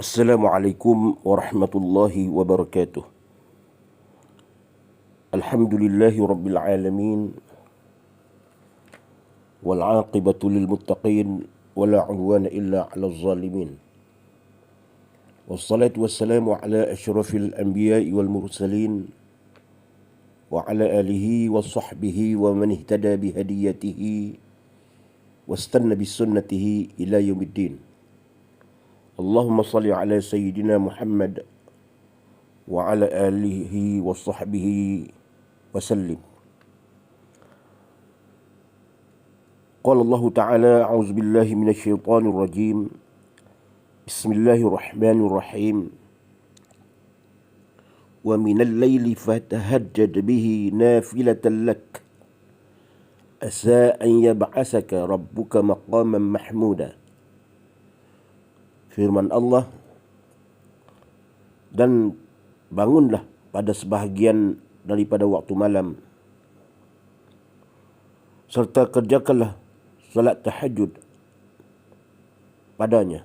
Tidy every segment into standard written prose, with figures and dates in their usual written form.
Assalamualaikum warahmatullahi wabarakatuh. Alhamdulillahi rabbil alamin. Wal aqibatu lil muttaqin wala udwana illa 'alal zalimin. Wassalatu wassalamu ala asyrafil anbiya'i wal mursalin wa ala alihi wa sahbihi wa man ihtada bi hadiyatihi wastanna bi sunnatihi ila yaumiddin. Allahumma salli ala sayyidina Muhammad wa ala alihi wa sahbihi wa sallim. Qala Allah Ta'ala, a'udzu billahi minasy syaithanir rajim. Bismillahirrahmanirrahim. Wa minal laili fatahajjad bihi nafilatan lak asa an yab'asaka rabbuka maqaman mahmuda. Firman Allah, dan bangunlah pada sebahagian daripada waktu malam serta kerjakanlah salat tahajud padanya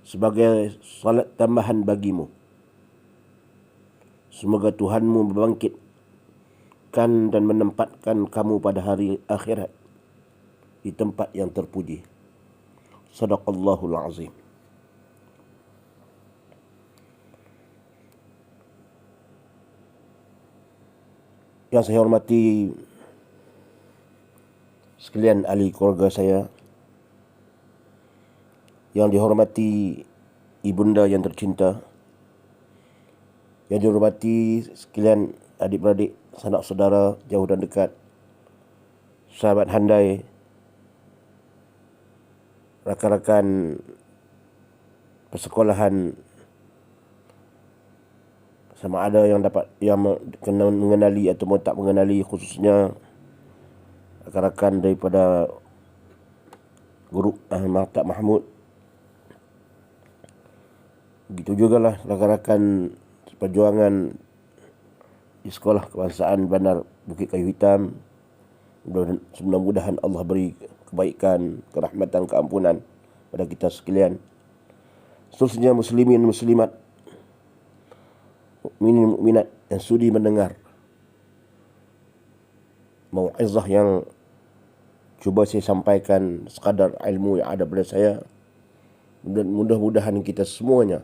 sebagai salat tambahan bagimu. Semoga Tuhanmu membangkitkan dan menempatkan kamu pada hari akhirat di tempat yang terpuji. Sadaqallahul azim. Yang saya hormati sekalian ahli keluarga saya, yang dihormati ibunda yang tercinta, yang dihormati sekalian adik-beradik, sanak saudara jauh dan dekat, sahabat handai, rakan-rakan persekolahan, sama ada yang dapat yang kena mengenali atau tak mengenali, khususnya rakan-rakan daripada grup Maktab Mahmud. Begitu jugalah rakan-rakan perjuangan di Sekolah Kebangsaan Bandar Bukit Kayu Hitam. Mudah-mudahan Allah beri kebaikan, kerahmatan, keampunan pada kita sekalian. Seterusnya muslimin muslimat, mukminin mukminat yang sudi mendengar mau'izah yang cuba saya sampaikan sekadar ilmu yang ada pada saya. Mudah-mudahan kita semuanya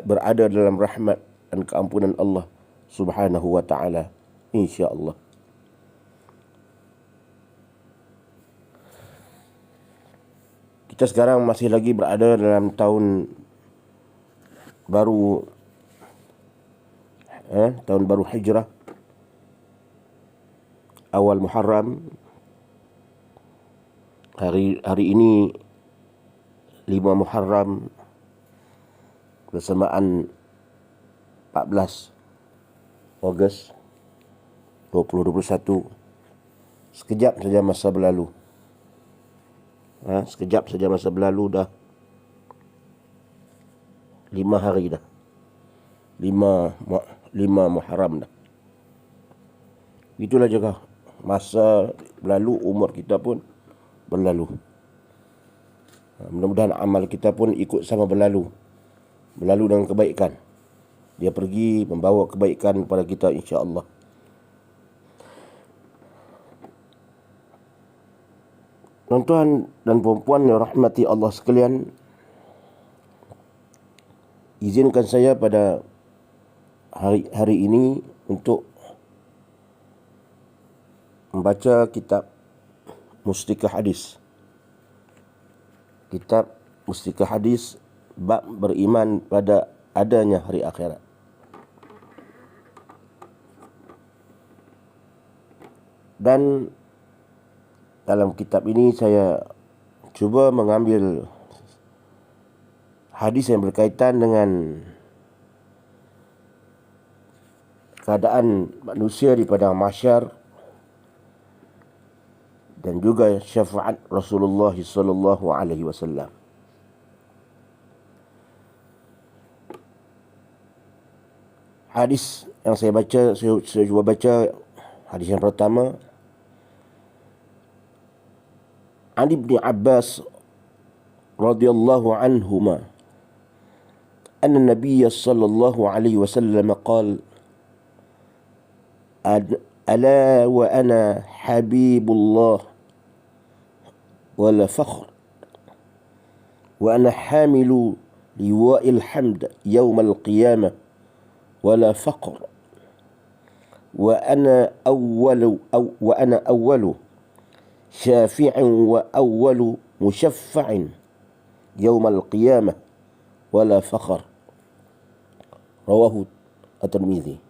berada dalam rahmat dan keampunan Allah Subhanahu wa ta'ala, insya-Allah. Kita sekarang masih lagi berada dalam tahun baru, tahun baru Hijrah, awal Muharram. Hari ini 5 Muharram bersamaan 14 Ogos 2021. Sekejap saja masa berlalu. Sekejap saja masa berlalu, dah 5 hari dah. 5 Muharram dah. Itulah juga masa berlalu, umur kita pun berlalu. Mudah-mudahan amal kita pun ikut sama berlalu. Berlalu dengan kebaikan. Dia pergi membawa kebaikan kepada kita, insya-Allah. Tuan-tuan dan puan-puan yang rahmati Allah sekalian, izinkan saya pada hari ini untuk membaca kitab Mustikah Hadis. Kitab Mustikah Hadis, bab beriman pada adanya hari akhirat. Dan dalam kitab ini saya cuba mengambil hadis yang berkaitan dengan keadaan manusia di padang mahsyar dan juga syafaat Rasulullah sallallahu alaihi wasallam. Hadis yang saya baca, saya cuba baca hadis yang pertama. An Ibn Abbas radhiyallahu anhuma anna Nabiy sallallahu alaihi wasallam qala ala wa ana habibullah wala fakhr wa ana hamilu liwa'il hamd yawm al-qiyamah wala fakhr wa ana awwalu syafi'in wa awwalu musyaffa'in yawm al-qiyamah wala fakhr. Rawahu At-Tirmidzi.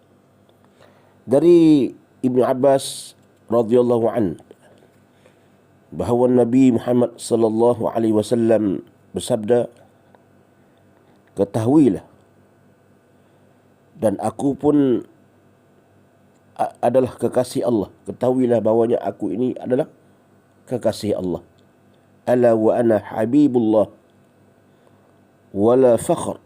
Dari Ibnu Abbas radhiyallahu an, bahawa Nabi Muhammad sallallahu alaihi wasallam bersabda, ketahuilah, dan aku pun adalah kekasih Allah. Ketahuilah bahawanya aku ini adalah kekasih Allah. Ala wa ana habibullah wala fakhr.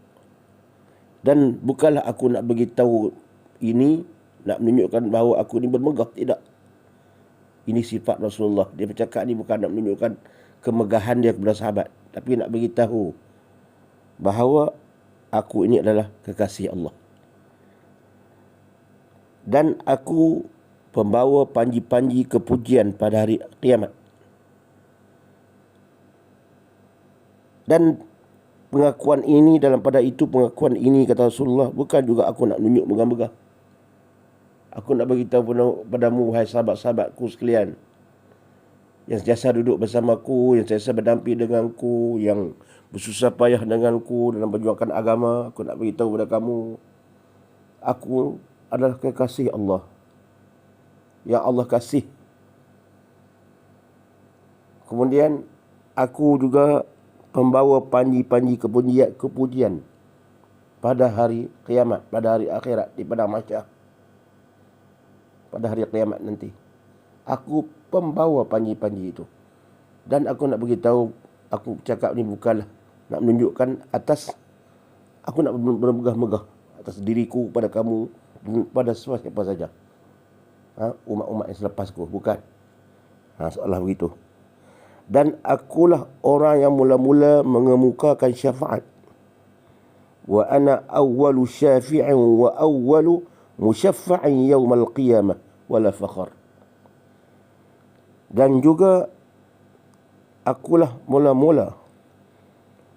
Dan bukanlah aku nak beritahu ini, nak menunjukkan bahawa aku ini bermegah. Tidak. Ini sifat Rasulullah. Dia bercakap ni bukan nak menunjukkan kemegahan dia kepada sahabat, tapi nak beritahu bahawa aku ini adalah kekasih Allah. Dan aku pembawa panji-panji kepujian pada hari kiamat. Dan pengakuan ini, dalam pada itu pengakuan ini, kata Rasulullah, bukan juga aku nak tunjuk megah-megah. Aku nak beritahu padamu, wahai sahabat-sahabatku sekalian, yang sentiasa duduk bersamaku, yang sentiasa berdamping denganku, yang bersusah payah denganku dalam perjuangan agama. Aku nak beritahu kepada kamu, aku adalah kekasih Allah, yang Allah kasih. Kemudian aku juga pembawa panji-panji kepujian pada hari kiamat, pada hari akhirat, di padang mahsyar, pada hari kiamat nanti. Aku pembawa panji-panji itu. Dan aku nak beritahu, aku cakap ni bukanlah nak menunjukkan atas, aku nak bermegah-megah atas diriku pada kamu, pada siapa saja, umat-umat yang selepasku. Bukan. Seolah begitu. Dan akulah orang yang mula-mula mengemukakan syafaat. Wa ana awwalu syafi'in wa awwalu musyaffa'in yawmal qiyamah wala fakhr. Dan juga akulah mula-mula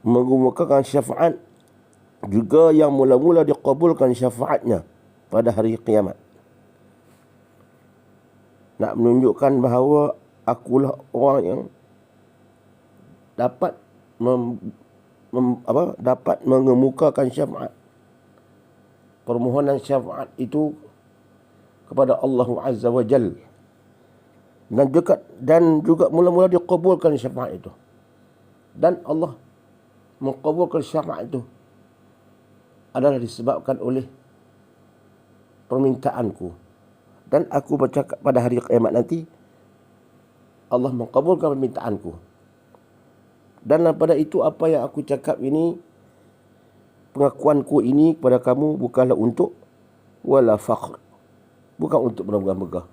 mengemukakan syafaat, juga yang mula-mula dikabulkan syafaatnya pada hari kiamat. Nak menunjukkan bahawa akulah orang yang dapat dapat mengemukakan syafaat, permohonan syafaat itu kepada Allah Azza wa Jalla, dan juga mula-mula dikabulkan syafaat itu, dan Allah mengabulkan syafaat itu adalah disebabkan oleh permintaanku. Dan aku bercakap pada hari kiamat nanti, Allah mengabulkan permintaanku. Dan pada itu apa yang aku cakap ini, pengakuanku ini kepada kamu, bukanlah untuk wala fakhr, bukan untuk bermegah-megah.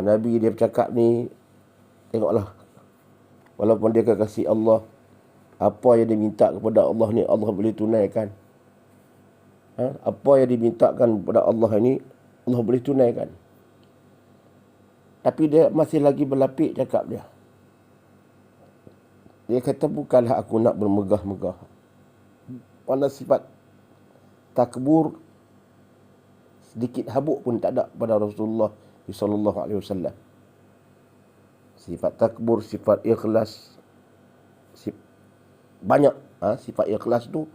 Nabi dia bercakap ni, tengoklah, walaupun dia kekasih Allah, apa yang diminta kepada Allah ni Allah boleh tunaikan. Apa yang dimintakan kepada Allah ini Allah boleh tunaikan. Tapi dia masih lagi berlapik cakap dia. Dia kata bukanlah aku nak bermegah-megah. Mana sifat takbur sedikit habuk pun tak ada pada Rasulullah sallallahu alaihi wasallam. Sifat takbur, sifat ikhlas, banyak. Sifat ikhlas tu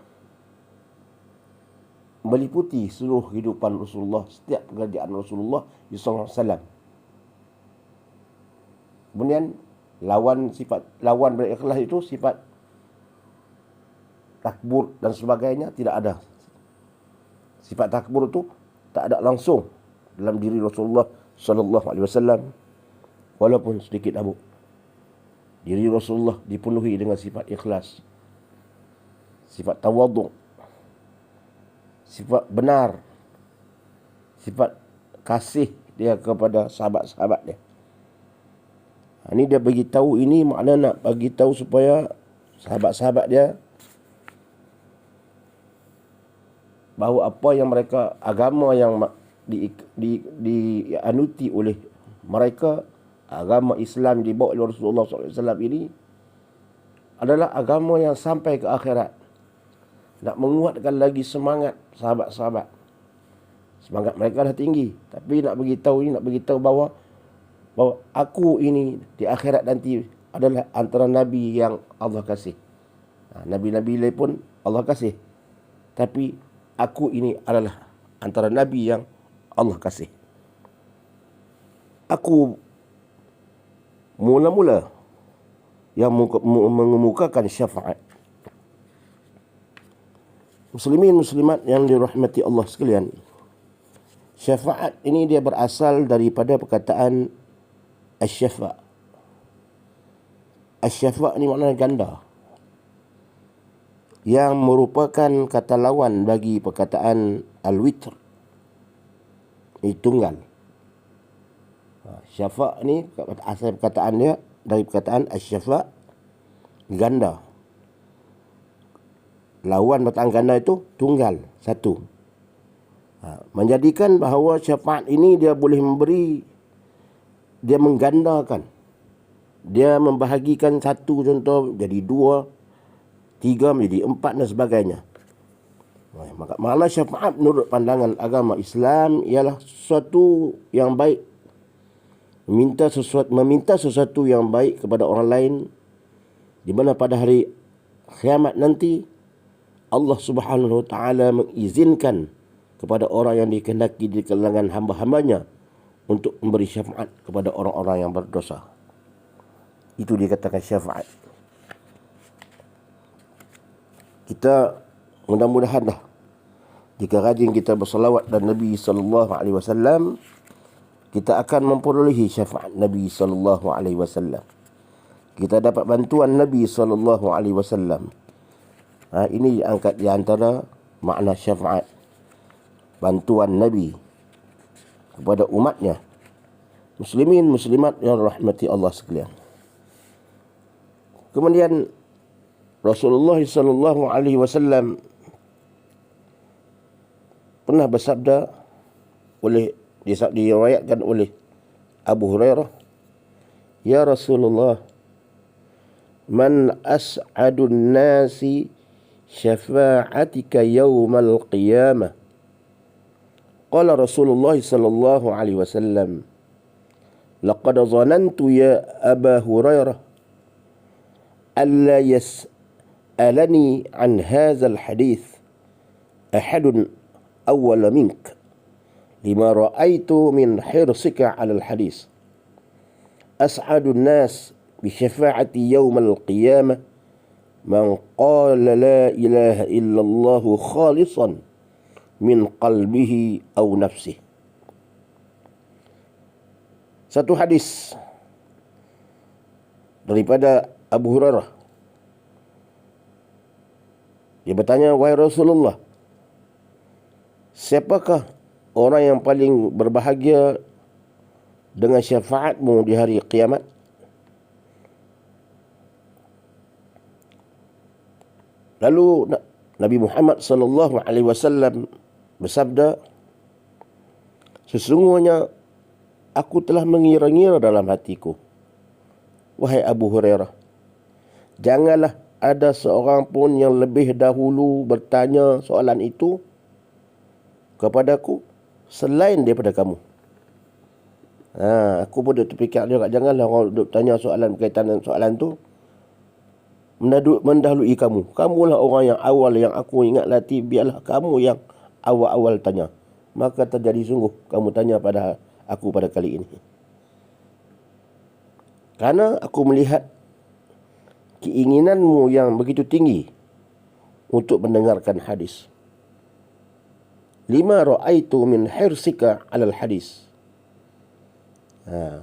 meliputi seluruh kehidupan Rasulullah, setiap pekerjaan Rasulullah sallallahu alaihi wasallam. Kemudian lawan berikhlas itu sifat takbur dan sebagainya tidak ada. Sifat takbur itu tak ada langsung dalam diri Rasulullah sallallahu alaihi wasallam, walaupun sedikit habuk. Diri Rasulullah dipenuhi dengan sifat ikhlas, sifat tawaduk, sifat benar, sifat kasih dia kepada sahabat-sahabat dia. Ini dia bagi tahu, ini makna nak bagi tahu supaya sahabat-sahabat dia, bahawa apa yang mereka, agama yang dianuti oleh mereka, agama Islam dibawa oleh Rasulullah SAW ini adalah agama yang sampai ke akhirat. Nak menguatkan lagi semangat sahabat-sahabat. Semangat mereka dah tinggi, tapi nak beritahu bahawa aku ini di akhirat nanti adalah antara Nabi yang Allah kasih. Nabi-Nabi lain pun Allah kasih, tapi aku ini adalah antara Nabi yang Allah kasih. Aku mula-mula yang mengemukakan syafaat. Muslimin muslimat yang dirahmati Allah sekalian, syafaat ini dia berasal daripada perkataan asy-syafa'. Asy-syafa' ni maknanya ganda, yang merupakan kata lawan bagi perkataan al-witr, ini tunggal. Syafa' ni asal perkataan dia dari perkataan asy-syafa', ganda. Lawan perkataan ganda itu tunggal, satu. Menjadikan bahawa syafaat ini dia boleh memberi, dia menggandakan, dia membahagikan satu contoh jadi dua, tiga menjadi empat dan sebagainya. Maka makna syafaat menurut pandangan agama Islam ialah sesuatu yang baik, meminta sesuatu yang baik kepada orang lain, di mana pada hari kiamat nanti Allah Subhanahu Wa Taala mengizinkan kepada orang yang dikehendaki di kalangan hamba-hambanya untuk memberi syafaat kepada orang-orang yang berdosa. Itu dikatakan syafaat. Kita mudah-mudahan dah, jika rajin kita bersalawat dan Nabi SAW, kita akan memperolehi syafaat Nabi SAW. Kita dapat bantuan Nabi SAW. Ini diangkat di antara makna syafaat, bantuan Nabi kepada umatnya. Muslimin muslimat yang rahmati Allah sekalian. Kemudian Rasulullah SAW pernah bersabda, diriwayatkan oleh Abu Hurairah, "Ya Rasulullah, man as'adun nasi syafa'atika yawmal qiyamah?" Qala Rasulullah sallallahu alaihi wasallam, "Laqad dhanantu ya Aba Hurairah alla yas'alani an hadzal hadits ahadun awwala mink lima ra'aitu min hirsika 'ala al-hadits. As'adun nas bi syafa'ati yawmal qiyamah man qala la ilaha illallah khalisan min qalbihi aw nafsih." Satu hadis daripada Abu Hurairah. Dia bertanya, "Wahai Rasulullah, siapakah orang yang paling berbahagia dengan syafaatmu di hari kiamat?" Lalu Nabi Muhammad sallallahu alaihi wasallam bersabda, "Sesungguhnya aku telah mengira-ngira dalam hatiku, wahai Abu Hurairah, janganlah ada seorang pun yang lebih dahulu bertanya soalan itu kepadaku selain daripada kamu." Aku pun terfikir juga, janganlah orang duk tanya soalan berkaitan dengan soalan tu mendahului kamu. Kamulah orang yang awal yang aku ingat lagi, biarlah kamu yang awal-awal tanya. Maka terjadi sungguh kamu tanya pada aku pada kali ini. Karena aku melihat keinginanmu yang begitu tinggi untuk mendengarkan hadis. Lima ra'aitu min hirsika 'alal hadis.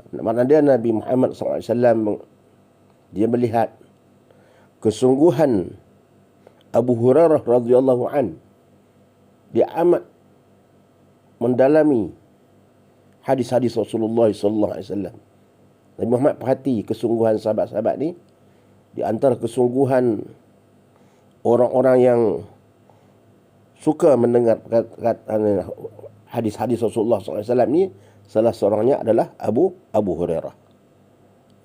Makna dia Nabi Muhammad SAW, dia melihat kesungguhan Abu Hurairah radhiyallahu an, dia amat mendalami hadis-hadis Rasulullah sallallahu alaihi wasallam. Nabi Muhammad perhati kesungguhan sahabat-sahabat ni di antara kesungguhan orang-orang yang suka mendengar hadis-hadis Rasulullah SAW ni, salah seorangnya adalah Abu Hurairah.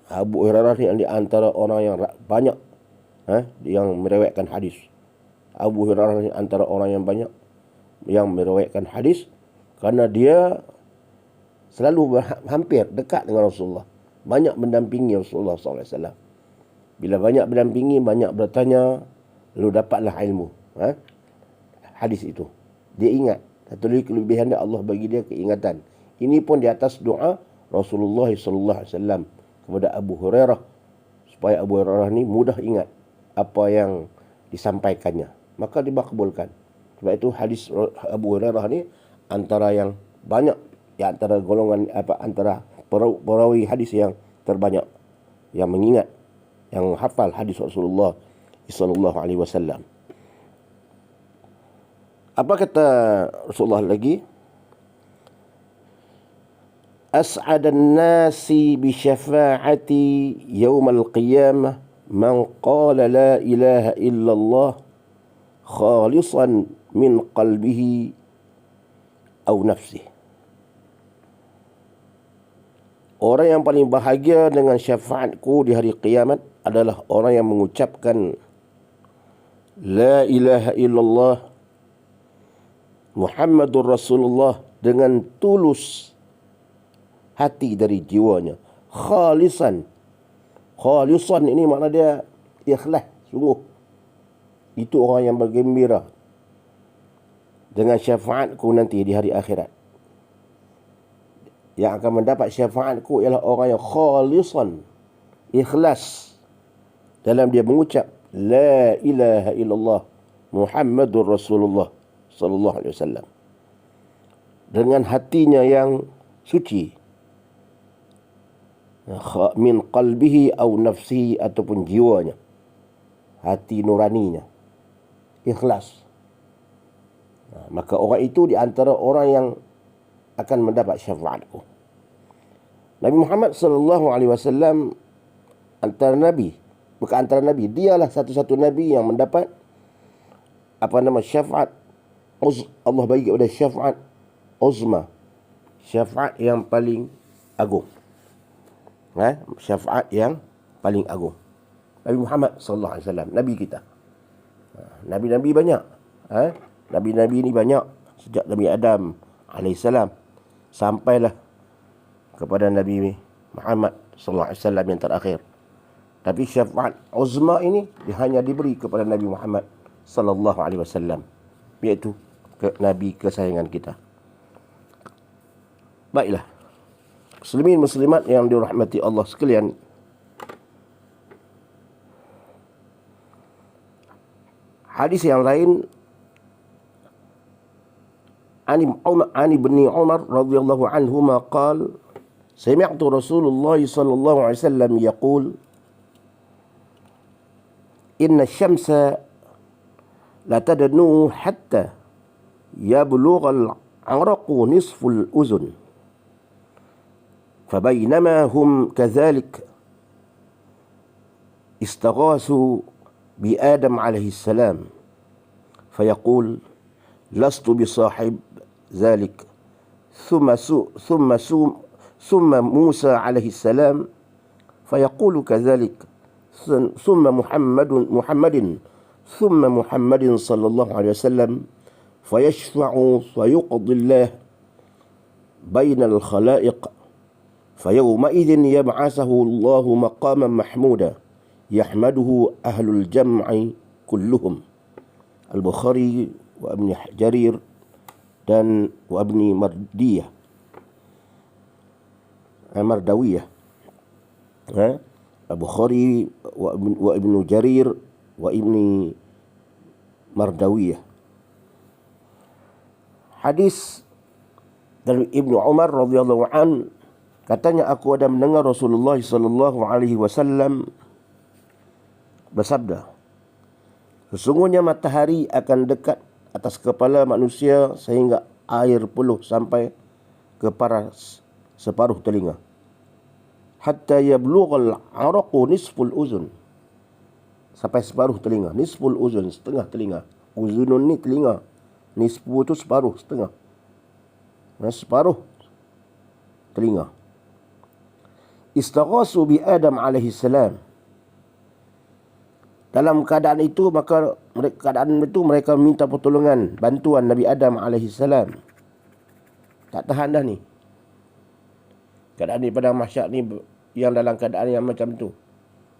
Abu Hurairah ni di antara orang yang banyak yang meriwayatkan hadis. Abu Hurairah ni antara orang yang banyak yang meriwayatkan hadis kerana dia selalu hampir dekat dengan Rasulullah. Banyak mendampingi Rasulullah SAW. Bila banyak mendampingi, banyak bertanya, lalu dapatlah ilmu hadis itu. Dia ingat. Satu lagi kelebihan dia, Allah bagi dia keingatan. Ini pun di atas doa Rasulullah SAW kepada Abu Hurairah, supaya Abu Hurairah ni mudah ingat apa yang disampaikannya, maka dimakbulkan. Sebab itu hadis Abu Hurairah ni antara yang banyak, antara golongan antara perawi hadis yang terbanyak, yang mengingat, yang hafal hadis Rasulullah sallallahu alaihi wasallam. Apa kata Rasulullah lagi? As'adan nasi bi syafa'ati yaumal qiyamah man qala la ilaha illallah khalisan min qalbihi aw nafsihi. Orang yang paling bahagia dengan syafaatku di hari kiamat adalah orang yang mengucapkan la ilaha illallah Muhammadur Rasulullah dengan tulus hati dari jiwanya. Khalisan ini makna dia ikhlas, sungguh. Itu orang yang bergembira dengan syafaatku nanti di hari akhirat. Yang akan mendapat syafaatku ialah orang yang khalisan, ikhlas dalam dia mengucap la ilaha illallah Muhammadur Rasulullah sallallahu alaihi wasallam, dengan hatinya yang suci, min qalbihi aw nafsihi, ataupun jiwanya, hati nuraninya ikhlas. Maka orang itu di antara orang yang akan mendapat syafaatku. Nabi Muhammad sallallahu alaihi wasallam antara nabi, bukan antara nabi, dialah satu-satu nabi yang mendapat syafaat. Allah bagi kepada syafaat uzma, syafaat yang paling agung. Syafaat yang paling agung. Nabi Muhammad sallallahu alaihi wasallam, nabi kita. Nabi-nabi banyak. Nabi-nabi ni banyak sejak Nabi Adam alaihissalam sampailah kepada Nabi Muhammad sallallahu alaihi wasallam yang terakhir. Tapi syafaat uzma ini hanya diberi kepada Nabi Muhammad sallallahu alaihi wasallam, iaitu nabi kesayangan kita. Baiklah, muslimin muslimat yang dirahmati Allah sekalian, hadis yang lain عن ابن عمر رضي الله عنهما قال سمعت رسول الله صلى الله عليه وسلم يقول إن الشمس لا تدنو حتى يبلغ العرق نصف الأذن فبينما هم كذلك استغاثوا بآدم عليه السلام فيقول لست بصاحب ذلك ثم موسى عليه السلام فيقول كذلك ثم محمد صلى الله عليه وسلم فيشفع ويقضي الله بين الخلائق فيومئذ يبعثه الله مقاما محمودا يحمده أهل الجمع كلهم. البخاري وابن Jarir dan Ibni Mardawiyah. Al-Bukhari wa Ibnu Jarir wa Ibni Mardawiyah. Hadis dari Ibnu Umar radhiyallahu an, katanya aku ada mendengar Rasulullah sallallahu alaihi wasallam bersabda, sesungguhnya matahari akan dekat atas kepala manusia sehingga air peluh sampai ke separuh telinga. Hatta yablughal araqu nisful uzun, sampai separuh telinga. Nisful uzun, setengah telinga. Uzunun ni telinga. Nisfu tu separuh, setengah. Separuh telinga. Istaghasu bi Adam alaihi salam. Dalam keadaan itu, maka mereka minta pertolongan, bantuan Nabi Adam alaihi salam. Tak tahan dah ni. Keadaan ni pada mahsyar ni yang dalam keadaan yang macam tu.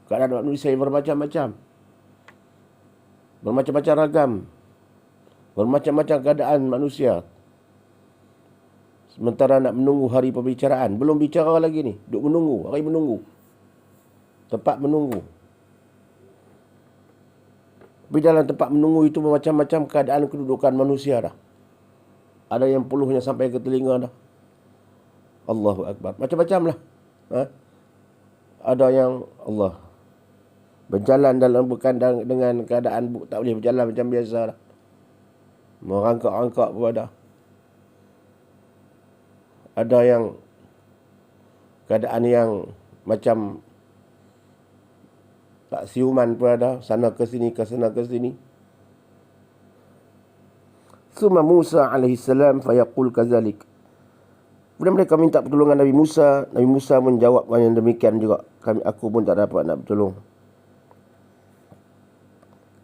Keadaan manusia yang bermacam-macam. Bermacam-macam ragam. Bermacam-macam keadaan manusia. Sementara nak menunggu hari pembicaraan. Belum bicara lagi ni. Duduk menunggu. Hari menunggu. Tempat menunggu. Tapi dalam tempat menunggu itu macam-macam keadaan kedudukan manusia dah. Ada yang peluhnya sampai ke telinga dah. Allahu Akbar. Macam-macam lah. Ada yang Allah berjalan dalam bukan dengan keadaan tak boleh berjalan macam biasa dah. Merangkak-rangkak pun ada. Ada yang keadaan yang macam tak siuman pun ada. Sana ke sini, ke sana ke sini. Suma Musa AS fayaqul kazalik. Kemudian mereka minta pertolongan Nabi Musa. Nabi Musa menjawab yang demikian juga. Aku pun tak dapat nak bertolong.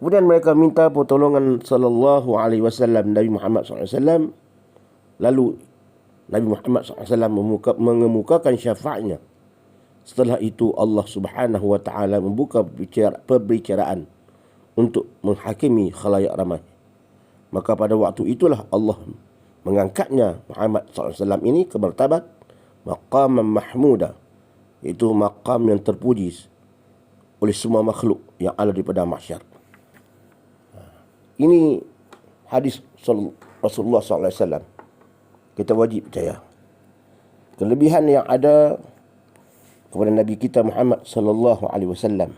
Kemudian mereka minta pertolongan sallallahu alaihi wasallam Nabi Muhammad SAW. Lalu Nabi Muhammad SAW mengemukakan syafaatnya. Setelah itu Allah Subhanahu wa taala membuka perbicaraan untuk menghakimi khalayak ramai. Maka pada waktu itulah Allah mengangkatnya Muhammad SAW ini ke martabat maqam mahmuda, iaitu maqam yang terpuji oleh semua makhluk yang ada di padang mahsyar. Ini hadis Rasulullah SAW. Kita wajib percaya. Kelebihan yang ada kepada Nabi kita Muhammad sallallahu alaihi wasallam.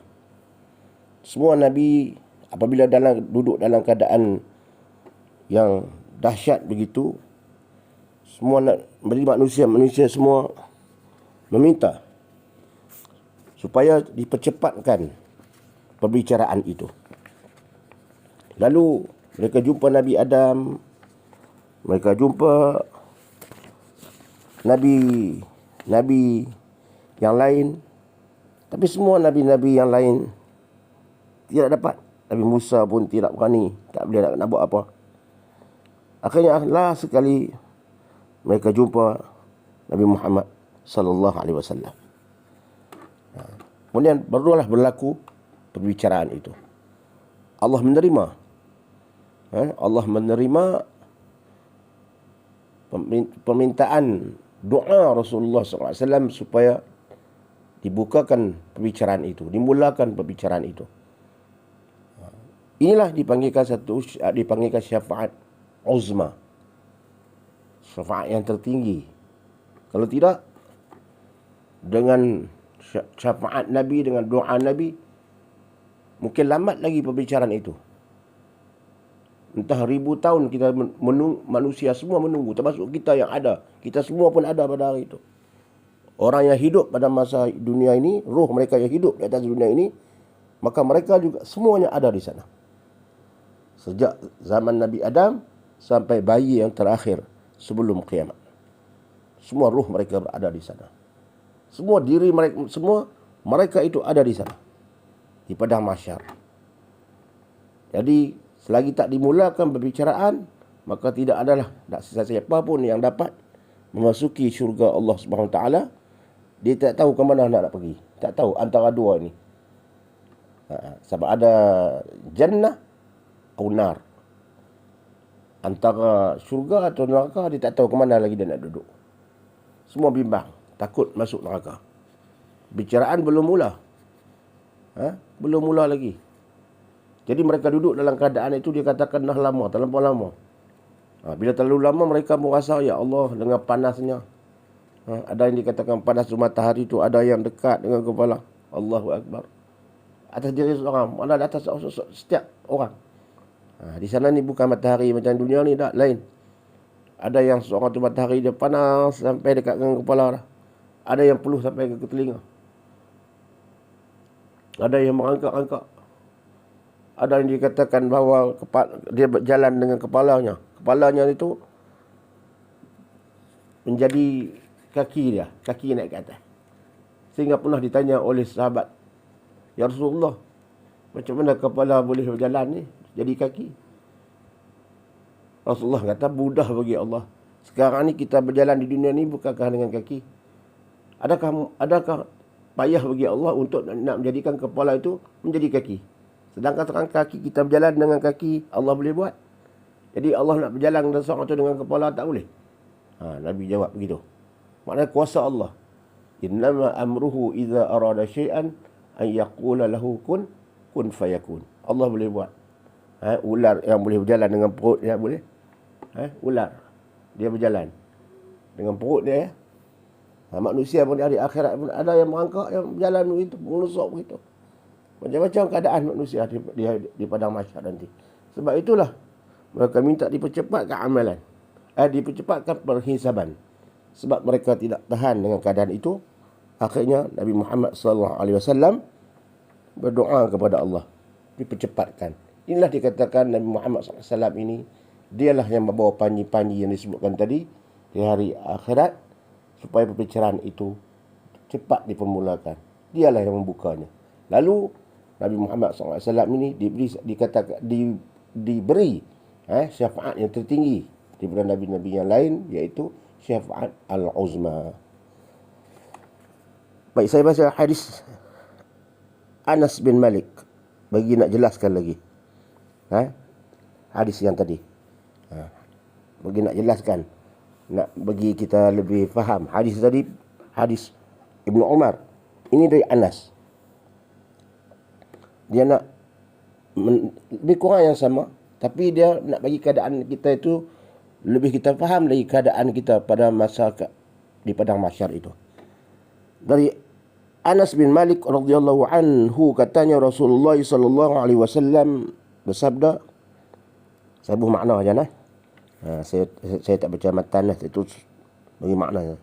Semua nabi apabila duduk dalam keadaan yang dahsyat begitu, semua manusia semua meminta supaya dipercepatkan perbicaraan itu. Lalu mereka jumpa Nabi Adam, mereka jumpa nabi yang lain, tapi semua nabi-nabi yang lain tidak dapat. Nabi Musa pun tidak berani, tak boleh nak buat apa. Akhirnya last sekali mereka jumpa Nabi Muhammad sallallahu alaihi wasallam. Kemudian barulah berlaku perbicaraan itu. Allah menerima permintaan doa Rasulullah SAW supaya dibukakan perbicaraan itu, dimulakan perbicaraan itu. Inilah dipanggilkan syafaat uzma, syafaat yang tertinggi. Kalau tidak, dengan syafaat Nabi, dengan doa Nabi, mungkin lambat lagi perbicaraan itu. Entah ribu tahun kita menunggu, manusia semua menunggu, termasuk kita yang ada. Kita semua pun ada pada hari itu. Orang yang hidup pada masa dunia ini, roh mereka yang hidup di atas dunia ini, maka mereka juga semuanya ada di sana. Sejak zaman Nabi Adam sampai bayi yang terakhir sebelum kiamat. Semua roh mereka berada di sana. Semua diri mereka, semua mereka itu ada di sana. Di padang mahsyar. Jadi selagi tak dimulakan perbicaraan, maka tidak adalah siapa pun yang dapat memasuki syurga Allah Subhanahu Wa Taala. Dia tak tahu ke mana nak pergi. Tak tahu antara dua ini. Sebab ada jannah atau nar. Antara syurga atau neraka, dia tak tahu ke mana lagi dia nak duduk. Semua bimbang, takut masuk neraka. Bicaraan belum mula. Belum mula lagi. Jadi mereka duduk dalam keadaan itu, dia katakan dah lama, terlampau lama. Bila terlalu lama, mereka merasa, ya Allah, dengan panasnya. Ada yang dikatakan panas matahari itu, ada yang dekat dengan kepala. Allahu Akbar. Atas diri seorang, mana atas setiap orang. Di sana ni bukan matahari macam dunia ni, tak, lain. Ada yang seorang tu matahari dia panas sampai dekat dengan kepala dah. Ada yang peluh sampai ke telinga. Ada yang merangkak-rangkak. Ada yang dikatakan bahawa dia berjalan dengan kepalanya. Kepalanya itu menjadi kaki dia. Kaki naik ke atas. Sehingga pernah ditanya oleh sahabat, "Ya Rasulullah, macam mana kepala boleh berjalan ni? Jadi kaki?" Rasulullah kata, mudah bagi Allah. Sekarang ni kita berjalan di dunia ni bukankah dengan kaki? Adakah payah bagi Allah untuk nak menjadikan kepala itu menjadi kaki? Sedangkan sekarang kaki kita berjalan dengan kaki, Allah boleh buat. Jadi Allah nak berjalan dengan seorang itu dengan kepala tak boleh. Nabi jawab begitu. Maknanya kuasa Allah. Innama amruhu idza arada syai'an an yaqula lahu kun fayakun. Allah boleh buat. Ular yang boleh berjalan dengan perut dia boleh. Ular dia berjalan dengan perut dia. Manusia pun di hari akhirat pun ada yang merangkak, yang berjalan begitu, menusuk begitu. Macam-macam keadaan manusia di padang mahsyar nanti. Sebab itulah mereka minta dipercepatkan amalan. Dipercepatkan perhisaban. Sebab mereka tidak tahan dengan keadaan itu. Akhirnya Nabi Muhammad SAW berdoa kepada Allah, dipercepatkan. Inilah dikatakan Nabi Muhammad SAW ini, dialah yang membawa panji-panji yang disebutkan tadi di hari akhirat, supaya perpecahan itu cepat dipermulakan. Dialah yang membukanya. Lalu Nabi Muhammad SAW ini diberi syafaat yang tertinggi daripada Nabi-Nabi yang lain, iaitu syafaat al-uzma. Baik, saya baca hadis Anas bin Malik bagi nak jelaskan lagi hadis yang tadi. Bagi nak jelaskan, nak bagi kita lebih faham. Hadis tadi, hadis Ibnu Umar. Ini dari Anas. Dia nak lebih kurang yang sama, tapi dia nak bagi keadaan kita itu lebih kita faham lagi keadaan kita pada masa di padang mahsyar itu. Dari Anas bin Malik radhiyallahu anhu, katanya Rasulullah sallallahu alaihi wasallam bersabda, saya buh makna aja nah. Saya tak baca matan lah, itu bagi makna.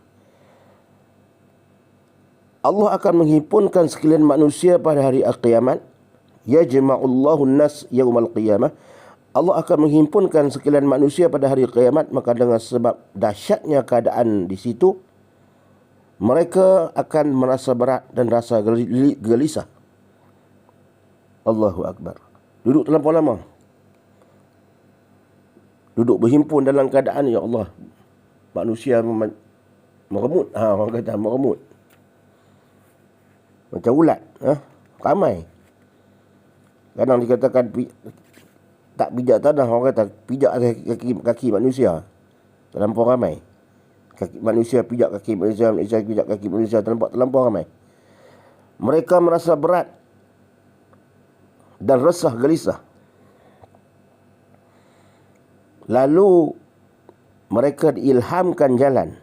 Allah akan menghimpunkan sekalian manusia pada hari kiamat. Yajma'ullahu an-nas yaumal qiyamah. Allah akan menghimpunkan sekalian manusia pada hari kiamat, maka dengan sebab dahsyatnya keadaan di situ, mereka akan merasa berat dan rasa gelisah. Allahu Akbar. Duduk terlampau lama. Duduk berhimpun dalam keadaan, ya Allah, manusia meremut. Orang kata meremut. Macam ulat. Ramai. Kadang dikatakan tak pijak tanah, orang kata pijak kaki manusia. Terlampau ramai. Manusia pijak kaki manusia, manusia pijak kaki manusia, terlampau ramai. Mereka merasa berat dan resah gelisah. Lalu mereka diilhamkan jalan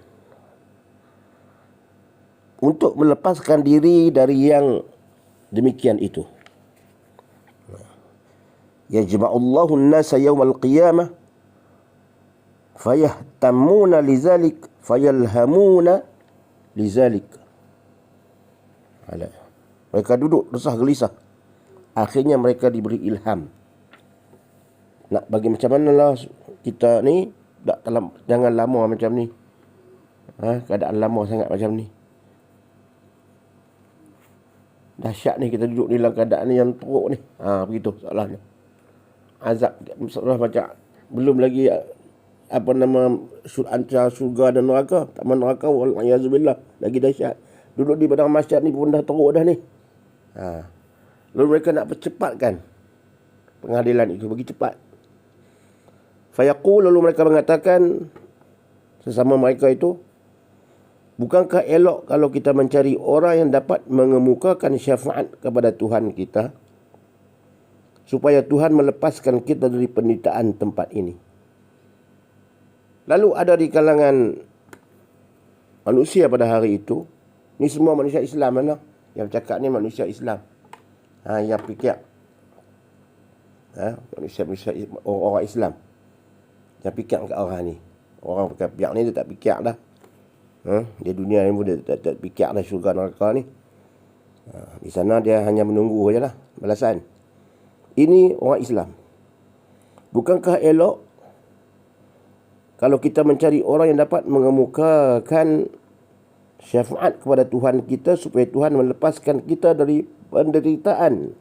untuk melepaskan diri dari yang demikian itu. Yajma'ullahu an-nasa yawmal qiyamah fayahtamuna lizalik fayalhamuna lizalik. Mereka duduk resah gelisah. Akhirnya mereka diberi ilham. Nak bagi macam mana lah kita ni, jangan lama macam ni. Keadaan lama sangat macam ni. Dahsyat ni kita duduk dalam keadaan ni yang teruk ni. Begitu soalannya. Azab seolah macam belum lagi ancar syurga dan neraka, taman neraka, wal'ayazubillah, lagi dahsyat. Duduk di padang mahsyar ni pun dah teruk dah ni. Lalu mereka nak percepatkan pengadilan itu, bagi cepat. Fayaqul, lalu mereka mengatakan sesama mereka itu, bukankah elok kalau kita mencari orang yang dapat mengemukakan syafaat kepada Tuhan kita, supaya Tuhan melepaskan kita dari penderitaan tempat ini. Lalu ada di kalangan manusia pada hari itu, ni semua manusia Islam mana? Yang cakap ni manusia Islam. Yang fikir. Manusia orang Islam. Yang fikir ke arah ni. Orang fikir ni dia tak fikir dah. Dia dunia ni pun dia tak fikir dah syurga neraka ni. Di sana dia hanya menunggu je lah balasan. Ini orang Islam. Bukankah elok kalau kita mencari orang yang dapat mengemukakan syafaat kepada Tuhan kita supaya Tuhan melepaskan kita dari penderitaan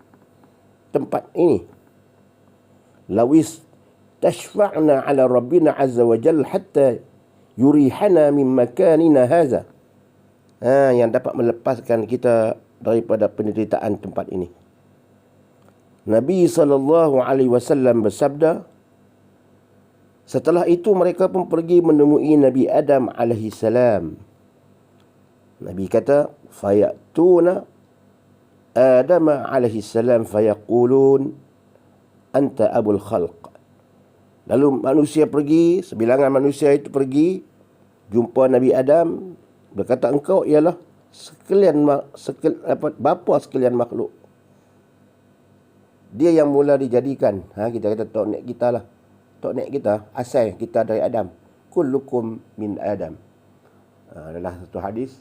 tempat ini. Lawis tashfa'na ala rabbina azza wa jalla hatta yurihana min makanina haza. Yang dapat melepaskan kita daripada penderitaan tempat ini. Nabi SAW bersabda, setelah itu mereka pun pergi menemui Nabi Adam AS. Nabi kata, fayatuna Adam AS fayaqulun anta abul khalq. Lalu manusia pergi, sebilangan manusia itu pergi jumpa Nabi Adam, berkata, engkau ialah bapa sekalian makhluk. Dia yang mula dijadikan. Kita kata tok nek kita lah. Tok nek kita, asal kita dari Adam. Kullukum min Adam. Adalah satu hadis.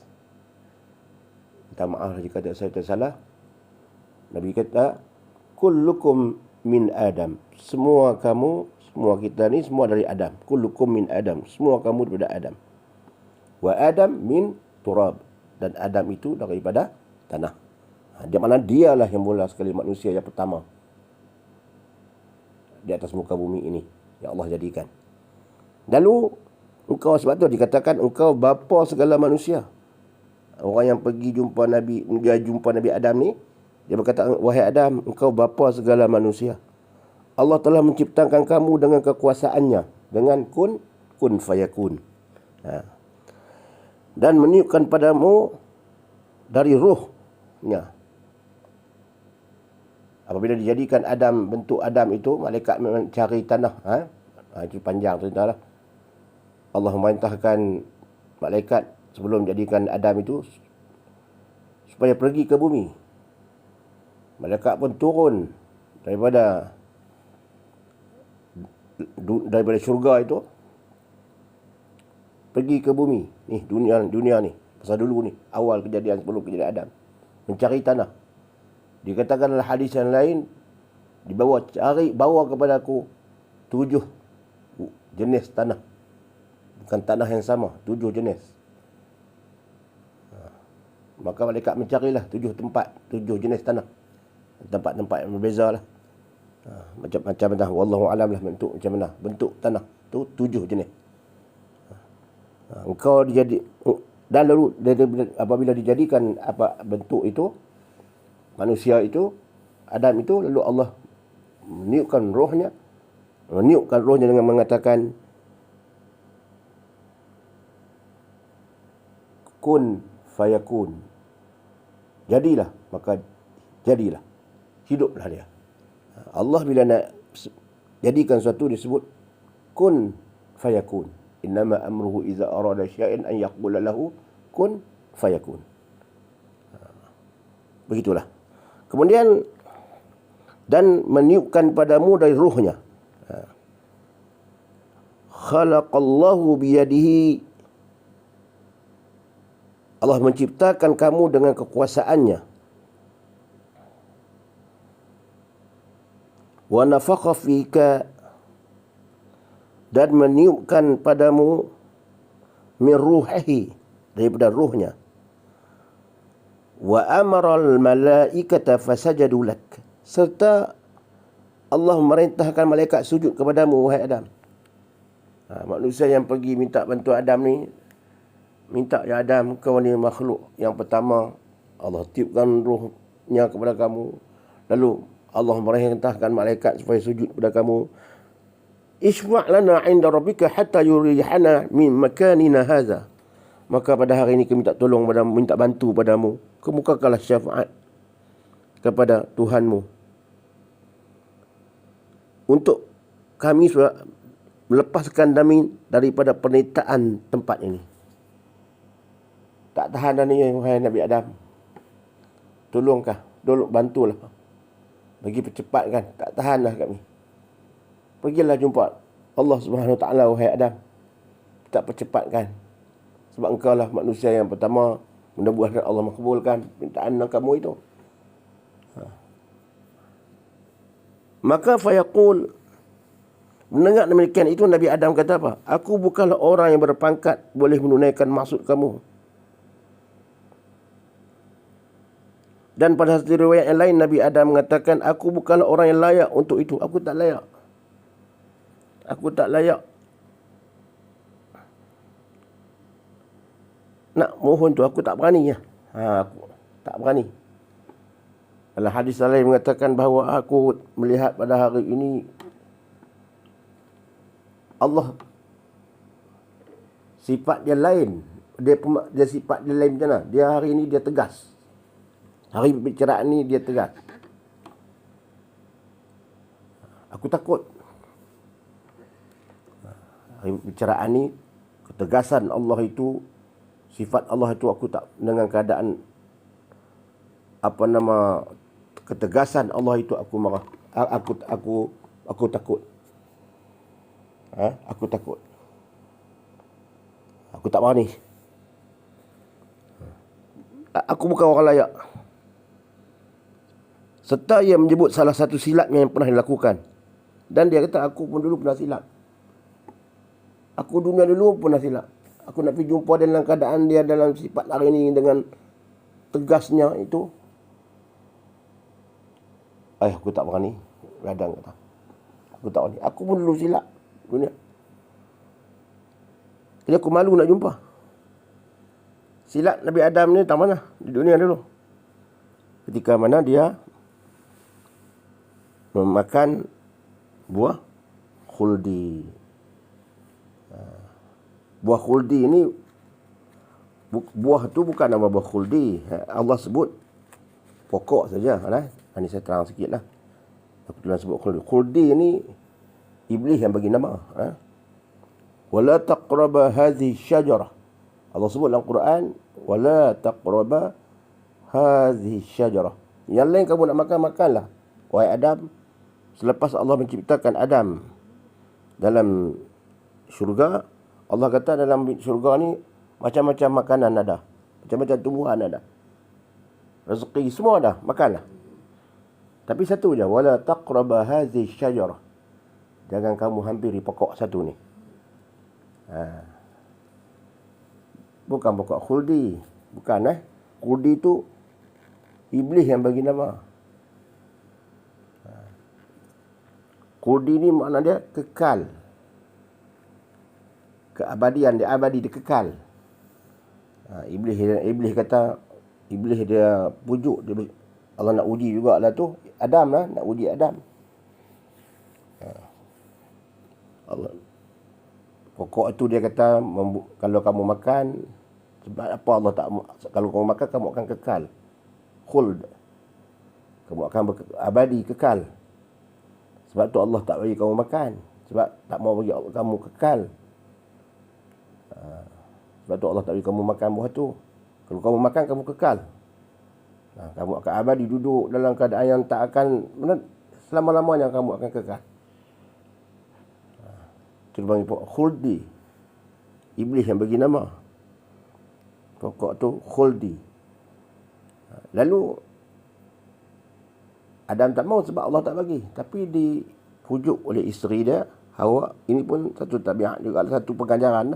Minta maaf jika saya tersalah. Nabi kata, kullukum min Adam. Semua kamu, semua kita ni semua dari Adam. Kullukum min Adam. Semua kamu daripada Adam. Wa Adam min turab. Dan Adam itu daripada tanah. Di mana dialah yang mula sekali manusia yang pertama di atas muka bumi ini yang Allah jadikan. Lalu engkau, sebab tu dikatakan engkau bapa segala manusia. Orang yang pergi jumpa Nabi Adam ni, dia berkata, wahai Adam, engkau bapa segala manusia. Allah telah menciptakan kamu dengan kekuasaannya, dengan kun fayakun. Dan meniupkan padamu dari ruhnya. Apabila dijadikan Adam, bentuk Adam itu, malaikat mencari tanah. Itu panjang cerita lah. Allah memerintahkan malaikat sebelum jadikan Adam itu supaya pergi ke bumi. Malaikat pun turun daripada syurga itu, pergi ke bumi. Ni dunia ni. Pasal dulu ni, awal kejadian sebelum kejadian Adam. Mencari tanah. Dikatakan dalam hadis yang lain, bawa kepada aku 7 jenis tanah. Bukan tanah yang sama, 7 jenis. Maka malaikat mencarilah 7 tempat, 7 jenis tanah. Tempat-tempat yang berbeza lah. Macam mana, wallahu alam lah bentuk macam mana. Bentuk tanah tu 7 jenis. Engkau dan lalu apabila dijadikan bentuk itu, manusia itu, Adam itu, lalu Allah meniupkan rohnya dengan mengatakan, kun fayakun. Jadilah, maka jadilah. Hiduplah dia. Allah bila nak jadikan sesuatu disebut kun fayakun. Innama amruhu iza arada syai'an an yaqula lahu kun fayakun. Begitulah. Kemudian, dan meniupkan padamu dari ruhnya. Khalaqallahu biyadihi. Allah menciptakan kamu dengan kekuasaannya. Wa nafakha fika. Dan meniupkan padamu min ruhihi, daripada ruhnya. Wa amara al-malaikata fasajadu lak. Serta Allah memerintahkan malaikat sujud kepadamu, wahai Adam. Manusia yang pergi minta bantuan Adam ni, minta, ya Adam, kau ni makhluk yang pertama, Allah tiupkan ruhnya kepada kamu. Lalu Allah memerintahkan malaikat supaya sujud kepada kamu. Isfa' lana 'inda rabbika hatta yurihana min makanina hadza. Maka pada hari ini kami minta tolong padamu, minta bantu padamu. Kemukakanlah syafaat kepada Tuhanmu untuk kami melepaskan kami daripada penderitaan tempat ini. Tak tahan dah ni, wahai Nabi Adam. Tolongkah, bantulah. Bagi percepatkan, tak tahan dah kami. Pergilah jumpa Allah Subhanahu Wa Taala, wahai Adam. Tak percepatkan. Sebab engkau lah manusia yang pertama, mudah-mudahan Allah makbulkan permintaan kamu itu. Maka fayaqul, mendengar demikian itu Nabi Adam kata apa? Aku bukanlah orang yang berpangkat boleh menunaikan maksud kamu. Dan pada satu riwayat yang lain Nabi Adam mengatakan, aku bukanlah orang yang layak untuk itu. Aku tak layak. Aku tak layak nak mohon tu, aku tak berani ya. Aku tak berani. Dalam hadis lain mengatakan bahawa aku melihat pada hari ini Allah sifat dia lain. Dia sifat dia lain macam mana? Dia hari ini dia tegas. Hari perbicaraan ni dia tegas. Aku takut. Hari perbicaraan ni ketegasan Allah itu, sifat Allah itu aku tak, dengan keadaan ketegasan Allah itu aku marah. Aku takut. Aku takut. Aku tak berani. Aku bukan orang layak. Serta ia menyebut salah satu silap yang pernah dilakukan. Dan dia kata, aku pun dulu pernah silap. Aku dunia dulu pernah silap. Aku nak pergi jumpa dia dalam keadaan dia dalam sifat hari ini dengan tegasnya itu. Aku tak berani. Radang kata. Aku tak berani. Aku pun dulu silap dunia. Jadi aku malu nak jumpa. Silap Nabi Adam ni tak mana? Di dunia dulu. Ketika mana dia memakan buah khuldi. Buah khuldi ini, buah tu bukan nama buah khuldi. Allah sebut pokok saja. Ini saya terang sikit lah. Aku tulis sebut khuldi. Khuldi ini iblis yang bagi nama. Wala taqraba hadhihi syajarah. Allah sebut dalam Quran, wala taqraba hadhihi syajarah. Yang lain kamu nak makan, makanlah. Wahai Adam, selepas Allah menciptakan Adam dalam syurga, Allah kata dalam syurga ni macam-macam makanan ada. Macam-macam tumbuhan ada. Rezeki semua ada, makanlah. Tapi satu je, wala taqraba hadhihi syajarah. Jangan kamu hampiri pokok satu ni. Bukan pokok khuldi. Bukan khuldi tu iblis yang bagi nama. Khuldi ni makna dia kekal. Keabadian, dia abadi, dia kekal. Iblis kata, iblis dia pujuk, Allah nak uji jugalah tu Adam lah, nak uji Adam. Allah, pokok itu dia kata, kalau kamu makan, sebab apa Allah tak, kalau kamu makan kamu akan kekal. Khuld, kamu akan abadi, kekal. Sebab tu Allah tak bagi kamu makan, sebab tak mau bagi kamu kekal. Sebab tu Allah tak bagi kamu makan buah tu. Kalau kamu makan, kamu kekal. Kamu akan abadi duduk dalam keadaan yang tak akan, selama-lamanya kamu akan kekal. Itu dipanggil pokok khuldi. Iblis yang bagi nama pokok tu khuldi. Lalu Adam tak mau sebab Allah tak bagi. Tapi dipujuk oleh isteri dia, Hawa. Ini pun satu tabiat juga, satu pengajaran.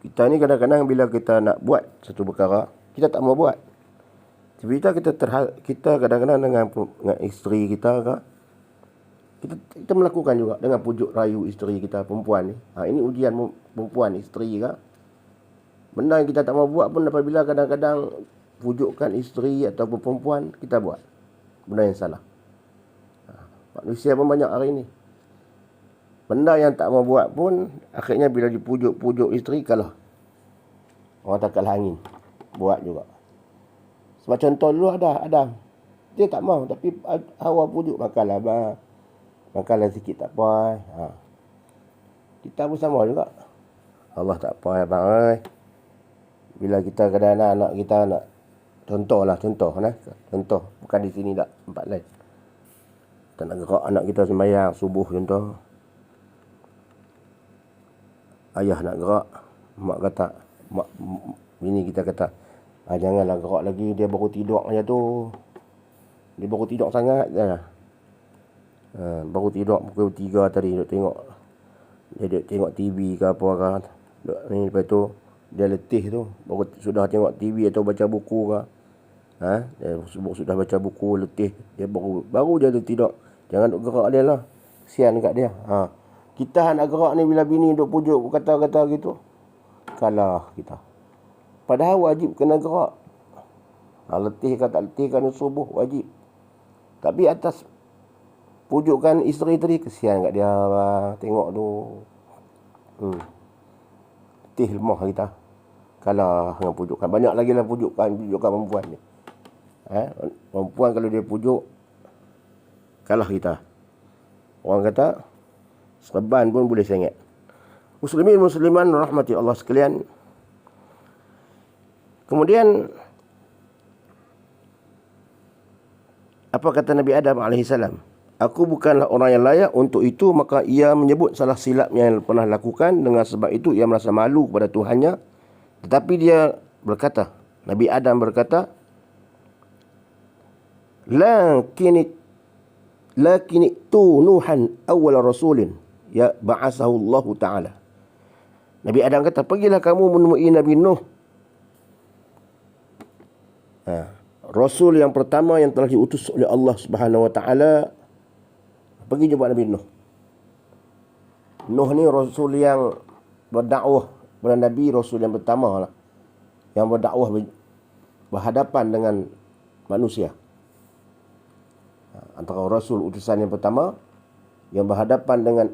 Kita ni kadang-kadang bila kita nak buat satu perkara, kita tak mau buat. Kita kadang-kadang dengan isteri kita, kita melakukan juga dengan pujuk rayu isteri kita, perempuan ni. Ini ujian perempuan, isteri ke. Benda yang kita tak mau buat pun apabila kadang-kadang pujukkan isteri ataupun perempuan, kita buat. Benda yang salah. Manusia pun banyak hari ni. Benda yang tak mau buat pun, akhirnya bila dipujuk-pujuk isteri, kalah. Orang tak kalah angin. Buat juga. Sebab contoh dulu Adam. Dia tak mau, tapi Hawa pujuk, makanlah abang. Makanlah sikit, tak apa. Kita pun sama juga. Allah tak apa abang. Bila kita kadang-kadang anak kita nak, contoh. Bukan di sini tak, tempat lain. Kita nak gerak anak kita sembahyang subuh contoh. Ayah nak gerak, mak kata, bini kita kata, janganlah gerak lagi, dia baru tidur macam tu. Dia baru tidur sangat je. Baru tidur pukul 3 tadi, duk tengok. Dia duk tengok TV ke apa ke. Lepas tu dia letih tu, baru sudah tengok TV atau baca buku ke. Dia sudah baca buku, letih, dia baru dia tu tidur. Jangan duk gerak dia lah. Kesian kat dia. Kita nak gerak ni bila bini duk pujuk kata-kata gitu, kalah kita. Padahal wajib kena gerak. Letih ke tak letih kan subuh wajib. Tapi atas pujukan isteri tadi, kesian kat dia. Tengok tu. Letih lemah kita. Kalah dengan pujukan. Banyak lagi lah pujukan perempuan ni. Perempuan kalau dia pujuk, kalah kita. Orang kata serban pun boleh sengit. Muslimin musliman rahmati Allah sekalian. Kemudian apa kata Nabi Adam AS? Aku bukanlah orang yang layak untuk itu. Maka ia menyebut salah silap yang pernah lakukan. Dengan sebab itu ia merasa malu kepada Tuhannya. Tetapi dia berkata, Nabi Adam berkata, Lakinit Nuhan awal rasulin ya ba'asahu Allah Ta'ala. Nabi Adam kata, pergilah kamu menemui Nabi Nuh, Rasul yang pertama yang telah diutus oleh Allah Subhanahu Wa Ta'ala. Pergi jumpa Nabi Nuh. Nuh ni Rasul yang berdakwah kepada Nabi, Rasul yang pertama lah, yang berdakwah berhadapan dengan manusia. Antara Rasul utusan yang pertama yang berhadapan dengan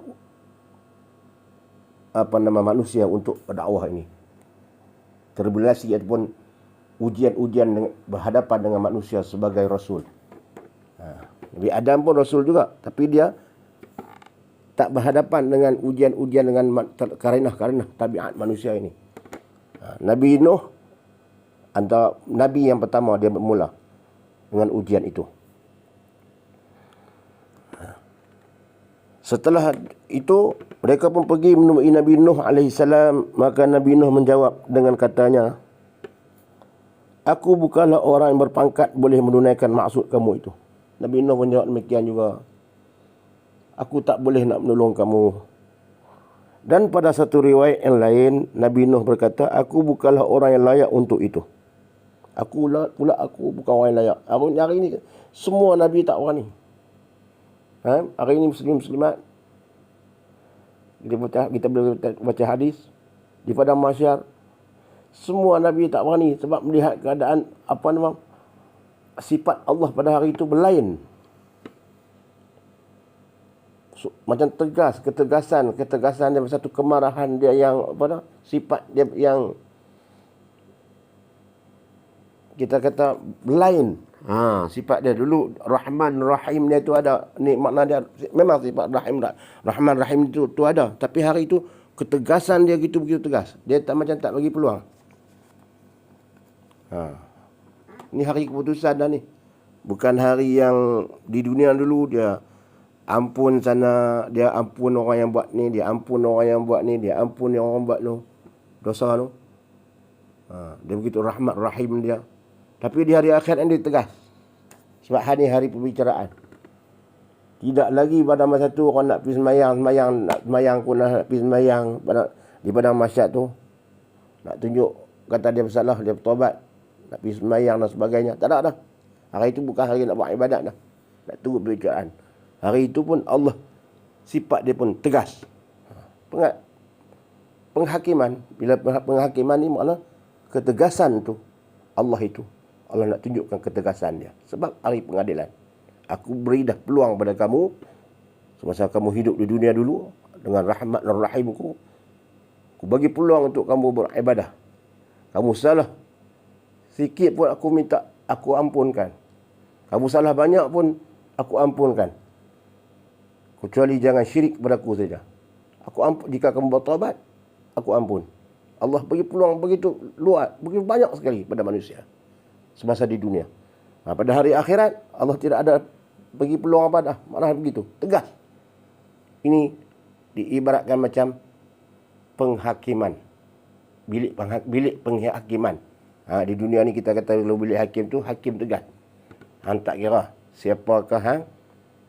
manusia untuk berdakwah ini. Tribulasi ataupun ujian-ujian berhadapan dengan manusia sebagai Rasul. Nabi Adam pun Rasul juga, tapi dia tak berhadapan dengan ujian-ujian dengan karenah tabiat manusia ini. Nabi Nuh antara Nabi yang pertama, dia bermula dengan ujian itu. Setelah itu, mereka pun pergi menemui Nabi Nuh AS. Maka Nabi Nuh menjawab dengan katanya, aku bukanlah orang yang berpangkat boleh menunaikan maksud kamu itu. Nabi Nuh menjawab demikian juga. Aku tak boleh nak menolong kamu. Dan pada satu riwayat yang lain, Nabi Nuh berkata, aku bukanlah orang yang layak untuk itu. Aku bukan orang yang layak. Hari ini semua Nabi tak berani. Hari ini muslimat, kita boleh baca hadis di padang mahsyar, semua Nabi tak berani sebab melihat keadaan sifat Allah pada hari itu berlain. Macam ketegasan dia, satu kemarahan dia yang sifat dia yang kita kata berlain. Sifat dia dulu Rahman Rahim dia tu ada, ni makna dia memang sifat Rahman Rahim tu ada, tapi hari itu ketegasan dia begitu tegas. Dia tak bagi peluang. Ni hari keputusan dah ni. Bukan hari yang di dunia dulu dia ampun sana, dia ampun orang yang buat ni, dia ampun orang yang buat ni, dia ampun orang buat tu dosa tu. Dia begitu Rahman Rahim dia. Tapi di hari akhirat ini tegas. Sebab hari ini hari pembicaraan. Tidak lagi pada masa tu orang nak pergi semayang pun nak pergi semayang di padang mahsyar tu. Nak tunjuk kata dia bersalah, dia bertobat, nak pergi semayang dan sebagainya. Tak ada dah. Hari itu bukan hari nak buat ibadat dah. Nak tunggu pembicaraan. Hari itu pun Allah, sifat dia pun tegas. Penghakiman. Bila penghakiman ni makna ketegasan tu Allah itu. Allah nak tunjukkan ketegasan dia. Sebab hari pengadilan. Aku beri dah peluang pada kamu. Semasa kamu hidup di dunia dulu. Dengan rahmat dan rahimku. Aku bagi peluang untuk kamu beribadah. Kamu salah sikit pun aku minta, aku ampunkan. Kamu salah banyak pun aku ampunkan. Kecuali jangan syirik kepada aku saja. Aku ampun. Jika kamu bertaubat, aku ampun. Allah bagi peluang begitu luas, begitu banyak sekali pada manusia semasa di dunia. Pada hari akhirat Allah tidak ada bagi peluang apa dah. Malah begitu tegas. Ini diibaratkan macam penghakiman, bilik penghakiman. Di dunia ni kita kata kalau bilik hakim tu, hakim tegas. Tak kira siapakah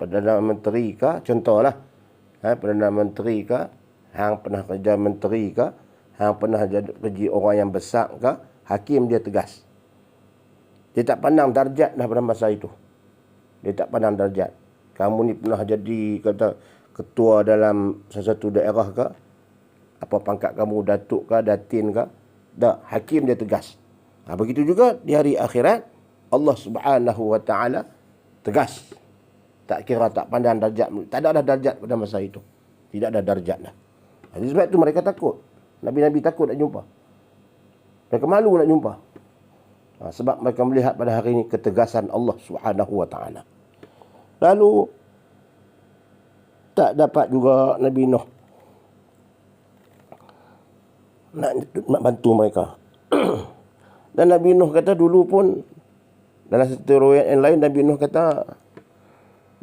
Perdana Menteri kah, contohlah, Perdana Menteri kah, hang pernah kerja menteri kah, hang pernah kerja orang yang besar kah, hakim dia tegas. Dia tak pandang darjat dah pada masa itu. Dia tak pandang darjat. Kamu ni pernah jadi kata ketua dalam sesuatu daerah kah, apa pangkat kamu, datuk kah, datin kah, dah, hakim dia tegas. Begitu juga di hari akhirat, Allah Subhanahu wa taala tegas. Tak kira, tak pandang darjat. Tak ada darjat pada masa itu. Tidak ada darjat dah. Jadi sebab itu mereka takut. Nabi-nabi takut nak jumpa. Mereka malu nak jumpa. Sebab mereka melihat pada hari ini ketegasan Allah Subhanahu wa taala. Lalu tak dapat juga Nabi Nuh nak bantu mereka. Dan Nabi Nuh kata dulu pun, dalam satu riwayat yang lain, Nabi Nuh kata,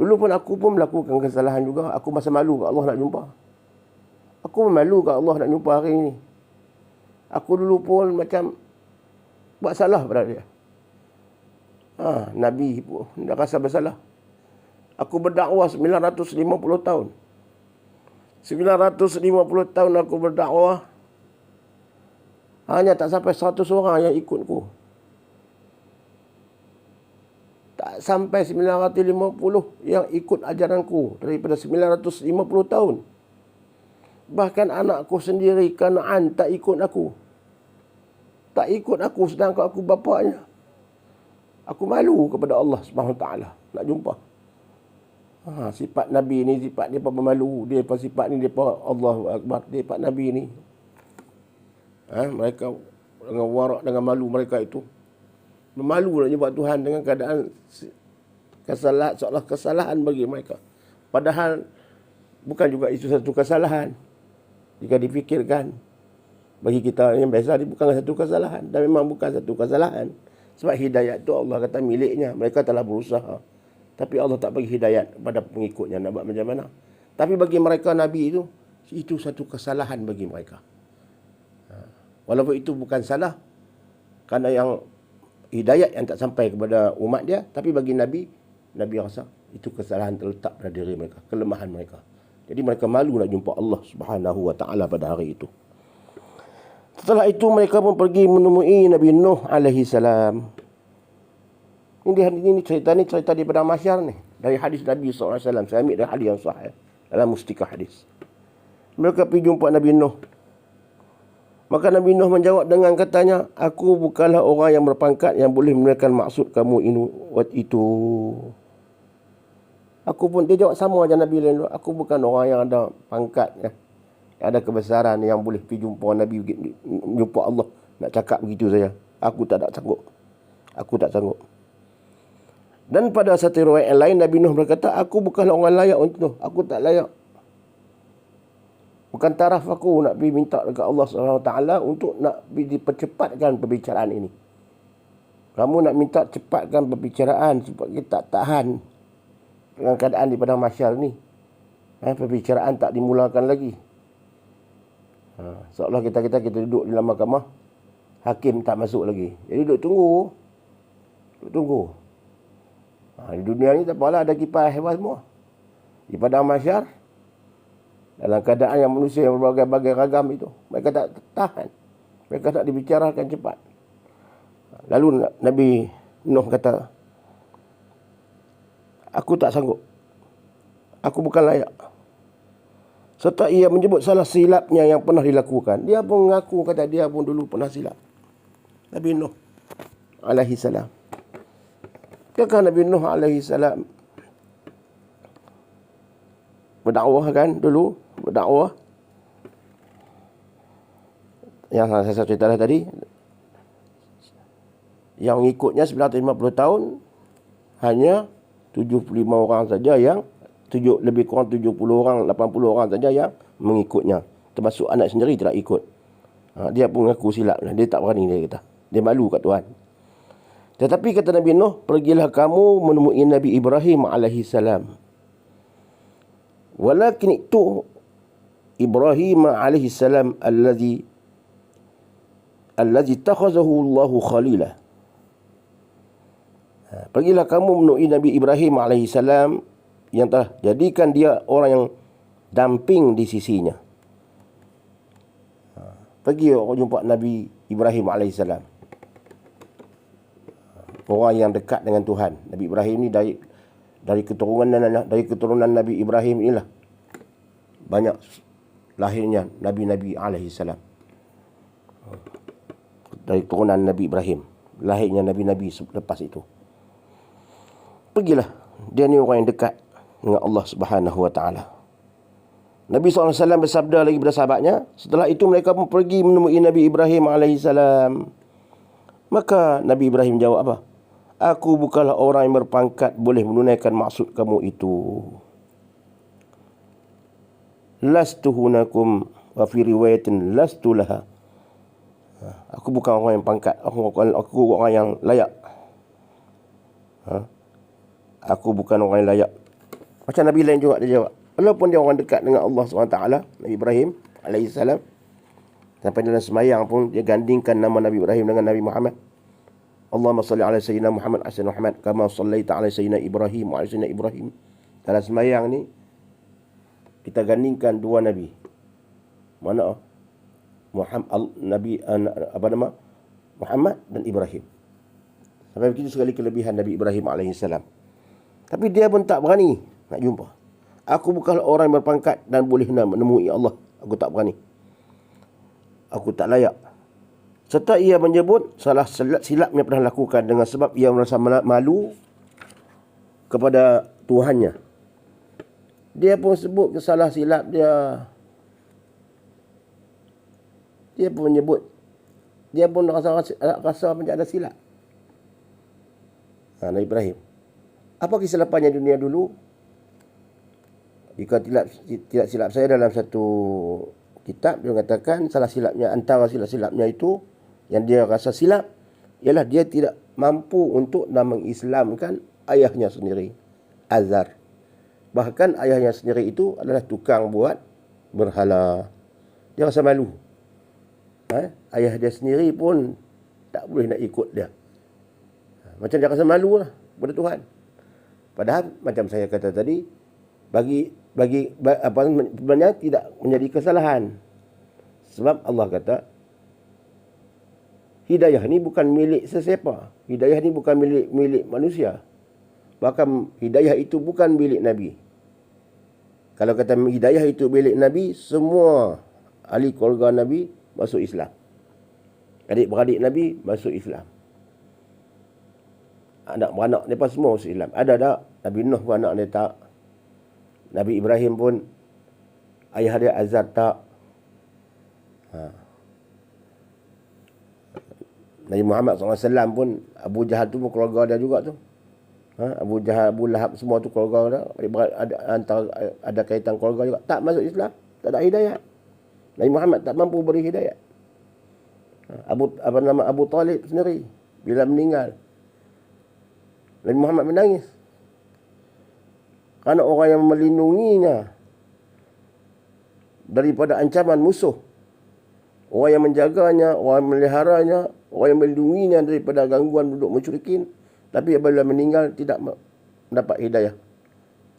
dulu pun aku pun melakukan kesalahan juga. Aku masa malu kat Allah nak jumpa. Aku malu kat Allah nak jumpa hari ini. Aku dulu pun macam buat salah pada dia. Nabi pun dah rasa bersalah. Aku berdakwah 950 tahun. 950 tahun aku berdakwah. Hanya tak sampai 100 orang yang ikutku. Tak sampai 950 yang ikut ajaranku daripada 950 tahun. Bahkan anakku sendiri, Kanaan, tak ikut aku. Tak ikut aku sedangkan aku bapaknya. Aku malu kepada Allah SWT nak jumpa. Sifat Nabi ni, sifat dia pemalu. Dia sifat ni, dia Allahu Akbar. Dia sifat Nabi ni. Mereka dengan warak, dengan malu mereka itu. Memalu nak jumpa Tuhan dengan keadaan kesalahan, seolah kesalahan bagi mereka. Padahal bukan juga itu satu kesalahan. Jika dipikirkan, bagi kita yang biasa, ini bukan satu kesalahan. Dan memang bukan satu kesalahan. Sebab hidayat itu Allah kata miliknya. Mereka telah berusaha. Tapi Allah tak bagi hidayat kepada pengikutnya. Nak buat macam mana? Tapi bagi mereka, Nabi itu satu kesalahan bagi mereka. Walaupun itu bukan salah, kerana yang hidayat yang tak sampai kepada umat dia. Tapi bagi Nabi, Nabi rasa itu kesalahan terletak pada diri mereka, kelemahan mereka. Jadi mereka malu nak jumpa Allah Subhanahu wa taala pada hari itu. Setelah itu mereka pun pergi menemui Nabi Nuh alaihi salam. Ini cerita di padang mahsyar ni. Dari hadis Nabi SAW. Saya ambil dari hadis yang sahih dalam Mustikah Hadis. Mereka pergi jumpa Nabi Nuh. Maka Nabi Nuh menjawab dengan katanya, aku bukanlah orang yang berpangkat yang boleh menerangkan maksud kamu itu. Aku pun, dia jawab sama macam Nabi lain. Aku bukan orang yang ada pangkat, yang ada kebesaran yang boleh pergi jumpa Nabi, jumpa Allah, nak cakap begitu saja. Aku tak sanggup. Aku tak sanggup. Dan pada satu riwayat yang lain, Nabi Nuh berkata, aku bukanlah orang layak untuk itu. Aku tak layak. Bukan taraf aku nak pergi minta dekat Allah SWT untuk nak dipercepatkan perbicaraan ini. Kamu nak minta cepatkan perbicaraan supaya kita tak tahan dengan keadaan di padang mahsyar ni. Perbicaraan tak dimulakan lagi. Seolah kita duduk di dalam mahkamah, hakim tak masuk lagi. Jadi duduk tunggu. Di dunia ni tak apalah, ada kipas hebat semua. Di padang mahsyar, dalam keadaan yang manusia yang berbagai-bagai ragam itu, mereka tak tahan. Mereka tak dibicarakan cepat. Lalu Nabi Nuh kata, aku tak sanggup. Aku bukan layak. Serta ia menyebut salah silapnya yang pernah dilakukan. Dia pun mengaku, kata dia pun dulu pernah silap. Nabi Nuh alaihi salam. Kakak Nabi Nuh alaihi salam berdakwah kan dulu. Berdakwah. Yang saya cerita tadi. Yang ikutnya 950 tahun. Hanya 75 orang saja yang lebih kurang 70 orang, 80 orang saja yang mengikutnya. Termasuk anak sendiri tidak ikut. Dia pun mengaku silap. Dia tak berani, dia kata. Dia malu kat Tuhan. Tetapi kata Nabi Nuh, pergilah kamu menemui Nabi Ibrahim alaihi salam. Walakin itu Ibrahim alaihi salam alladhi takhazahu Allahu khalilah. Pergilah kamu menemui Nabi Ibrahim alaihi salam yang telah jadikan dia orang yang damping di sisinya. Pergi jumpa Nabi Ibrahim AS. Orang yang dekat dengan Tuhan. Nabi Ibrahim ni dari keturunan Nabi Ibrahim inilah banyak lahirnya Nabi-Nabi AS. Dari keturunan Nabi Ibrahim lahirnya Nabi-Nabi lepas itu. Pergilah, dia ni orang yang dekat dengan Allah Subhanahu Wa Taala. Nabi SAW bersabda lagi kepada sahabatnya, setelah itu mereka pun pergi menemui Nabi Ibrahim AS. Maka Nabi Ibrahim jawab apa? Aku bukanlah orang yang berpangkat boleh menunaikan maksud kamu itu. Lastu hunakum wa fi riwayatin lastu laha. Aku bukan orang yang pangkat, aku orang yang layak. Aku bukan orang yang layak. Macam Nabi lain juga dia jawab. Walaupun dia orang dekat dengan Allah SWT, Nabi Ibrahim AS. Sampai dalam semayang pun dia gandingkan nama Nabi Ibrahim dengan Nabi Muhammad. Allahumma salli ala sayyidina Muhammad asal Muhammad kama sallaita ala sayyidina Ibrahim wa ala sayyidina Ibrahim. Dalam semayang ni kita gandingkan dua Nabi. Mana? Muhammad dan Ibrahim. Sampai begitu sekali kelebihan Nabi Ibrahim AS. Tapi dia pun tak berani nak jumpa. Aku bukanlah orang yang berpangkat dan boleh menemui Allah. Aku tak berani. Aku tak layak. Serta ia menyebut salah silap yang pernah lakukan dengan sebab ia merasa malu kepada Tuhannya. Dia pun sebut salah silap dia. Dia pun menyebut. Dia pun rasa macam ada silap. Nabi Ibrahim. Apa kesilapannya dunia dulu? Jika tidak silap saya dalam satu kitab, dia mengatakan antara silap-silapnya itu, yang dia rasa silap, ialah dia tidak mampu untuk mengislamkan ayahnya sendiri, Azar. Bahkan ayahnya sendiri itu adalah tukang buat berhala. Dia rasa malu. Ayah dia sendiri pun tak boleh nak ikut dia. Macam dia rasa malu lah kepada Tuhan. Padahal macam saya kata tadi, sebenarnya tidak menjadi kesalahan. Sebab Allah kata, hidayah ni bukan milik sesiapa. Hidayah ni bukan milik manusia. Bahkan hidayah itu bukan milik Nabi. Kalau kata hidayah itu milik Nabi, semua ahli keluarga Nabi masuk Islam. Adik-beradik Nabi masuk Islam. Anak-beranak mereka semua masuk Islam. Ada tak? Nabi Nuh pun anak dia tak. Nabi Ibrahim pun ayah dia Azar tak. Nabi Muhammad SAW pun Abu Jahal tu pun keluarga dia juga tu. Abu Jahal, Abu Lahab semua tu keluarga dia. Ada kaitan keluarga juga. Tak masuk Islam. Tak ada hidayat. Nabi Muhammad tak mampu beri hidayat. Abu Talib sendiri bila meninggal, Nabi Muhammad menangis. Kerana orang yang melindunginya daripada ancaman musuh, orang yang menjaganya, orang yang meliharanya, orang yang melindunginya daripada gangguan penduduk musyrikin, tapi apabila meninggal tidak mendapat hidayah.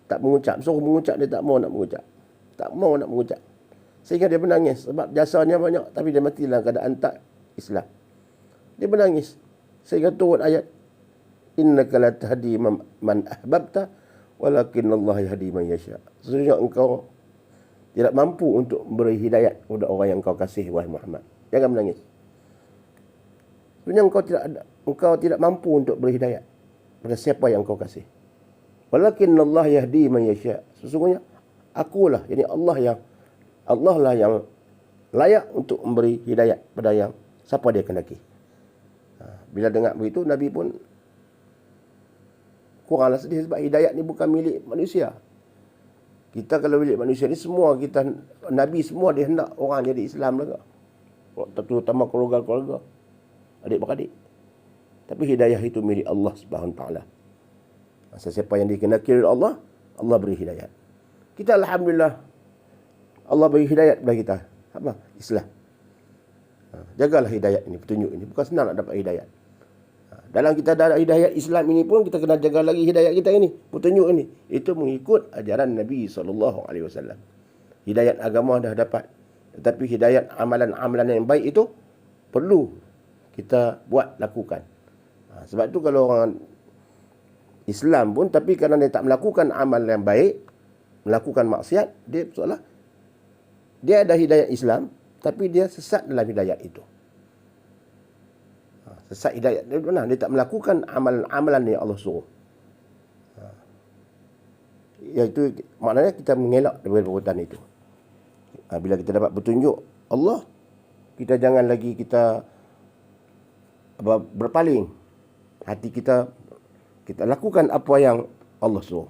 Tak mengucap, suruh mengucap dia tak mau nak mengucap. Tak mau nak mengucap. Sehingga dia menangis sebab jasanya banyak tapi dia mati dalam keadaan tak Islam. Dia menangis sehingga turun ayat, innaka la tahdi man ahbabta walakin Allah yahdi man yasha. Sesungguhnya engkau tidak mampu untuk beri hidayat kepada orang yang engkau kasih, wahai Muhammad. Jangan menangis. Sebenarnya engkau tidak mampu untuk beri hidayat pada siapa yang engkau kasih. Walakin Allah yahdi man yasha. Sesungguhnya akulah, yakni Allah lah yang layak untuk memberi hidayat pada yang siapa dia kehendaki. Bila dengar begitu, Nabi pun kuranglah sedih sebab hidayat ni bukan milik manusia. Kita kalau milik manusia ni semua kita, Nabi semua dia hendak orang jadi Islam juga. Terutama keluarga-keluarga, adik-beradik. Tapi hidayah itu milik Allah Subhanahu Taala. Siapa yang dikehendaki oleh Allah, Allah beri hidayat. Kita alhamdulillah Allah beri hidayat kepada kita. Apa? Islam. Jagalah hidayat ini, petunjuk ini. Bukan senang nak dapat hidayat. Dalam kita ada hidayat Islam ini pun kita kena jaga lagi hidayat kita ini, petunjuk ini. Itu mengikut ajaran Nabi SAW. Hidayat agama dah dapat. Tetapi hidayat amalan-amalan yang baik itu perlu kita buat, lakukan. Sebab tu kalau orang Islam pun, tapi kerana dia tak melakukan amal yang baik, melakukan maksiat, dia seolah dia ada hidayat Islam, tapi dia sesat dalam hidayat itu. Sesat hidayat dia mana? Dia tak melakukan amalan-amalan yang Allah suruh. Iaitu maknanya kita mengelak daripada perbuatan itu. Bila kita dapat petunjuk Allah, kita jangan lagi kita berpaling. Hati kita lakukan apa yang Allah suruh.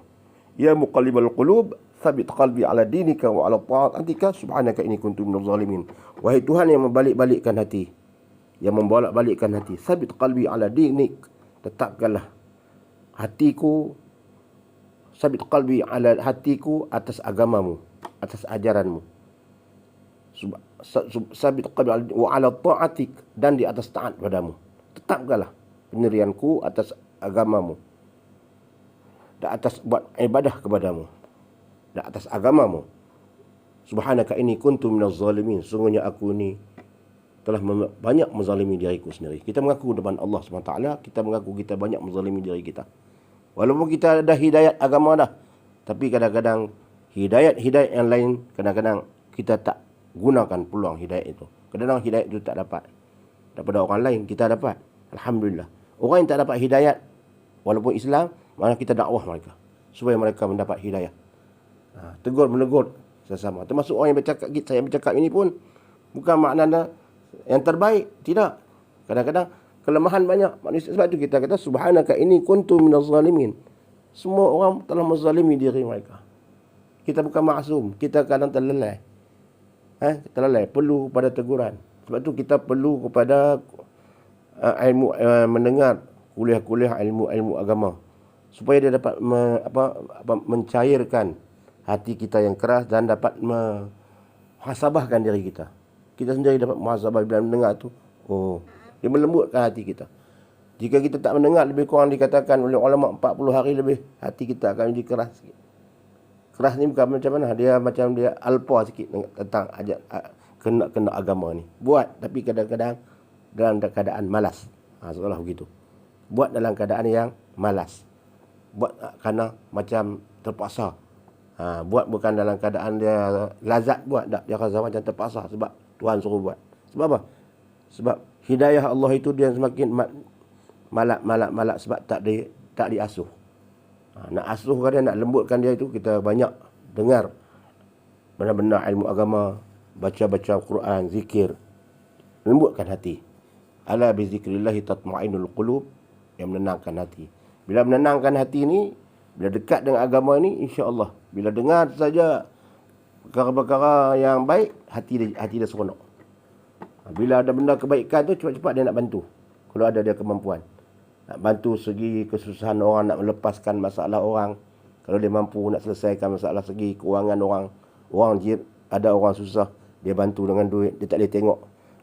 Ya muqallibal qulub, thabit qalbi ala dinika wa ala ta'atika subhanaka inni kuntu minaz zalimin. Wahai Tuhan yang membalik-balikkan hati, yang membolak-balikkan hati, thabit qalbi ala dinik, tetapkanlah hatiku, thabit qalbi ala hatiku atas agamamu, atas ajaranmu. Sabit qalbi wa ala ta'atik, dan di atas taat padamu. Tetapkanlah pendirianku atas agamamu, dan atas buat ibadah kepadamu, dan atas agamamu. Subhanaka inni kuntu minaz zalimin. Sungguhnya aku ni telah banyak menzalimi diriku sendiri. Kita mengaku depan Allah SWT, kita mengaku kita banyak menzalimi diri kita. Walaupun kita ada hidayat agama dah, tapi kadang-kadang hidayat yang lain, kadang-kadang kita tak gunakan peluang hidayat itu. Kadang-kadang hidayat itu tak dapat daripada orang lain, kita dapat. Alhamdulillah. Orang yang tak dapat hidayat, walaupun Islam, mana kita dakwah mereka supaya mereka mendapat hidayah. Tegur menegur sesama. Termasuk orang yang bercakap, saya bercakap ini pun bukan maknanya yang terbaik, tidak. Kadang-kadang kelemahan banyak manusia. Sebab itu kita kata subhanaka inni kuntu minaz zalimin. Semua orang telah menzalimi diri mereka. Kita bukan maksum, kita kadang terlelai. Terlelai, perlu kepada teguran. Sebab tu kita perlu kepada ilmu, mendengar kuliah-kuliah ilmu agama, supaya dia dapat mencairkan hati kita yang keras dan dapat muhasabahkan diri kita. Kita sendiri dapat muhasabah bila mendengar tu. Dia melembutkan hati kita. Jika kita tak mendengar, lebih kurang dikatakan oleh ulama 40 hari lebih, hati kita akan jadi keras sikit. Keras ni bukan macam mana, dia macam dia alpa sikit tentang kena agama ni. Buat, tapi kadang-kadang dalam keadaan malas. Seolah begitu. Buat dalam keadaan yang malas. Buat kerana macam terpaksa. Buat bukan dalam keadaan dia lazat buat. Tak, dia rasa macam terpaksa sebab Tuhan suruh buat. Sebab apa? Sebab hidayah Allah itu dia semakin malak sebab tak diasuh. Nak asuh dia, nak lembutkan dia itu, kita banyak dengar benar-benar ilmu agama, baca-baca Quran, zikir, lembutkan hati. Ala bi zikrillahi tatma'innul qulub, yang menenangkan hati. Bila menenangkan hati ni, bila dekat dengan agama ni, insya-Allah bila dengar saja perkara-perkara yang baik, hati dia seronok. Bila ada benda kebaikan tu, cepat-cepat dia nak bantu. Kalau ada dia kemampuan, nak bantu segi kesusahan orang, nak melepaskan masalah orang. Kalau dia mampu nak selesaikan masalah segi kewangan orang ada orang susah, dia bantu dengan duit. Dia tak boleh tengok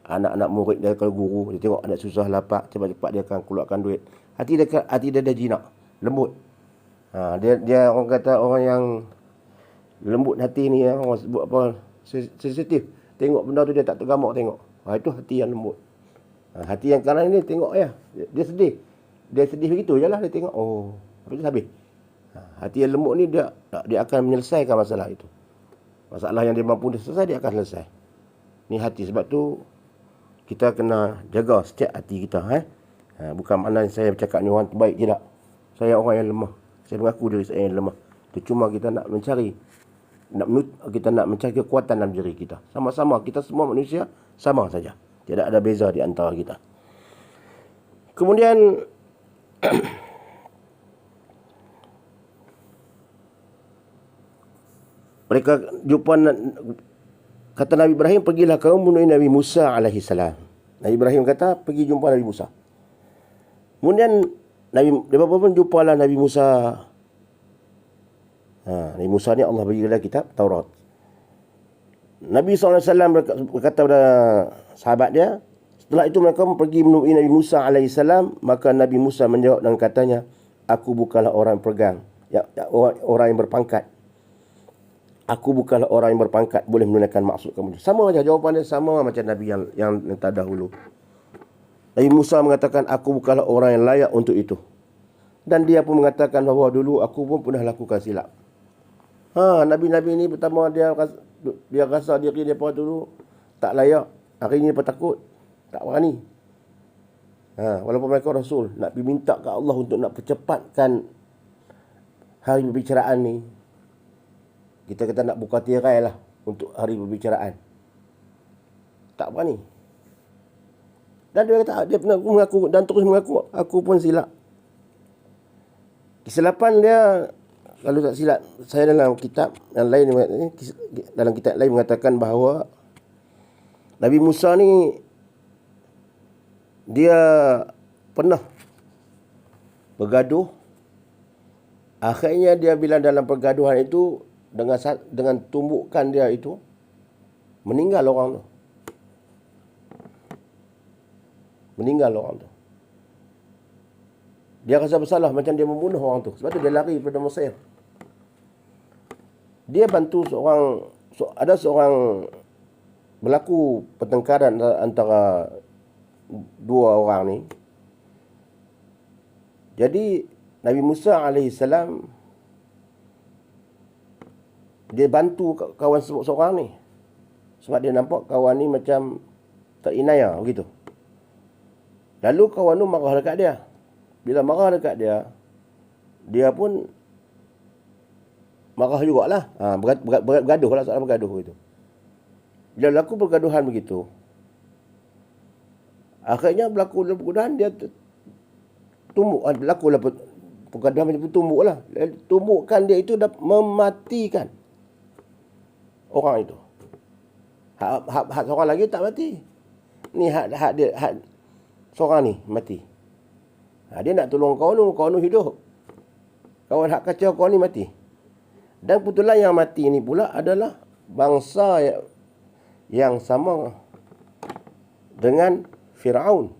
anak-anak murid dia, kalau guru dia tengok anak susah lapar, cepat-cepat dia akan keluarkan duit. Hati dia dah jinak, lembut. Dia orang kata orang yang lembut hati ni, orang sebut apa, sensitif. Tengok benda tu dia tak tergamak tengok. Itu hati yang lembut. Hati yang kanan ni tengok dia sedih. Dia sedih begitu je lah, dia tengok, habis habis. Hati yang lembut ni dia akan menyelesaikan masalah itu. Masalah yang dia mampu dia selesai, dia akan selesai. Ni hati. Sebab tu kita kena jaga setiap hati kita. Bukan maknanya saya bercakap ni orang terbaik, tidak. Saya orang yang lemah. Saya mengaku diri saya yang lemah. Itu cuma kita nak mencari, kita nak mencari kekuatan dalam diri kita. Sama-sama, kita semua manusia sama saja. Tidak ada beza di antara kita. Kemudian mereka jumpa, kata Nabi Ibrahim, pergilah kaum menemui Nabi Musa alaihi salam. Nabi Ibrahim kata, pergi jumpa Nabi Musa. Kemudian dia pun jumpalah Nabi Musa. Nabi Musa ni Allah bagi dalam kitab Taurat. Nabi SAW berkata kepada sahabat dia, Setelah itu mereka pergi menemui Nabi Musa AS. Maka Nabi Musa menjawab dan katanya, aku bukanlah orang pegang, orang yang berpangkat. Aku bukanlah orang yang berpangkat boleh menunaikan maksud kamu. Sama saja jawapan dia, sama macam Nabi yang terdahulu. Nabi Musa mengatakan, aku bukanlah orang yang layak untuk itu. Dan dia pun mengatakan bahawa dulu aku pun pernah lakukan silap. Nabi-Nabi ni pertama dia rasa diri dia dulu tak layak. Hari ni dia takut, tak berani. Walaupun mereka Rasul, nak pergi minta ke Allah untuk nak percepatkan hari perbicaraan ni. Kita kata nak buka tirai lah untuk hari perbicaraan. Tak berani. Dan dia kata, dia pernah mengaku dan terus mengaku, aku pun silap. Kesilapan dia, kalau tak silap, saya dalam kitab yang lain, dalam kitab lain mengatakan bahawa Nabi Musa ni, dia pernah bergaduh. Akhirnya dia bila dalam pergaduhan itu, dengan tumbukan dia itu, meninggal orang tu. Meninggal orang tu. Dia rasa bersalah macam dia membunuh orang tu. Sebab tu dia lari pada Mesir. Dia bantu ada seorang berlaku pertengkaran antara dua orang ni. Jadi Nabi Musa AS, dia bantu kawan seorang ni. Sebab dia nampak kawan ni macam tak inaya begitu. Lalu kawan tu marah dekat dia. Bila marah dekat dia, dia pun marah jugalah. Bergaduh lah, soalan bergaduh begitu. Bila berlaku pergaduhan begitu, akhirnya berlaku pergaduhan, dia berlakulah pergaduhan macam tumbuk lah. Tumbukan dia itu dah mematikan orang itu. Hak seorang lagi tak mati. Ni hak seorang ni mati. Dia nak tolong kawan tu hidup. Kawan hak kacau kawan ni mati. Dan kebetulan yang mati ni pula adalah bangsa yang sama dengan Firaun.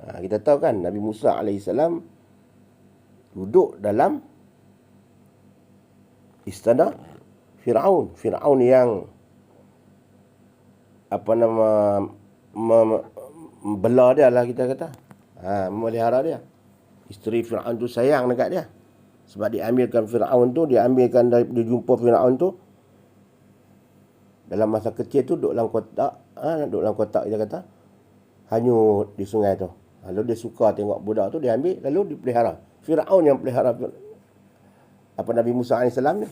Kita tahu kan Nabi Musa AS duduk dalam istana Firaun. Firaun yang bela dia lah, kita kata. Memelihara dia. Isteri Firaun tu sayang dekat dia. Sebab dia ambilkan Firaun tu, dia jumpa Firaun tu dalam masa kecil tu duduk dalam kotak, kita kata, hanyut di sungai tu. Lalu dia suka tengok budak tu, dia ambil, lalu dipelihara. Firaun yang pelihara Nabi Musa AS ni.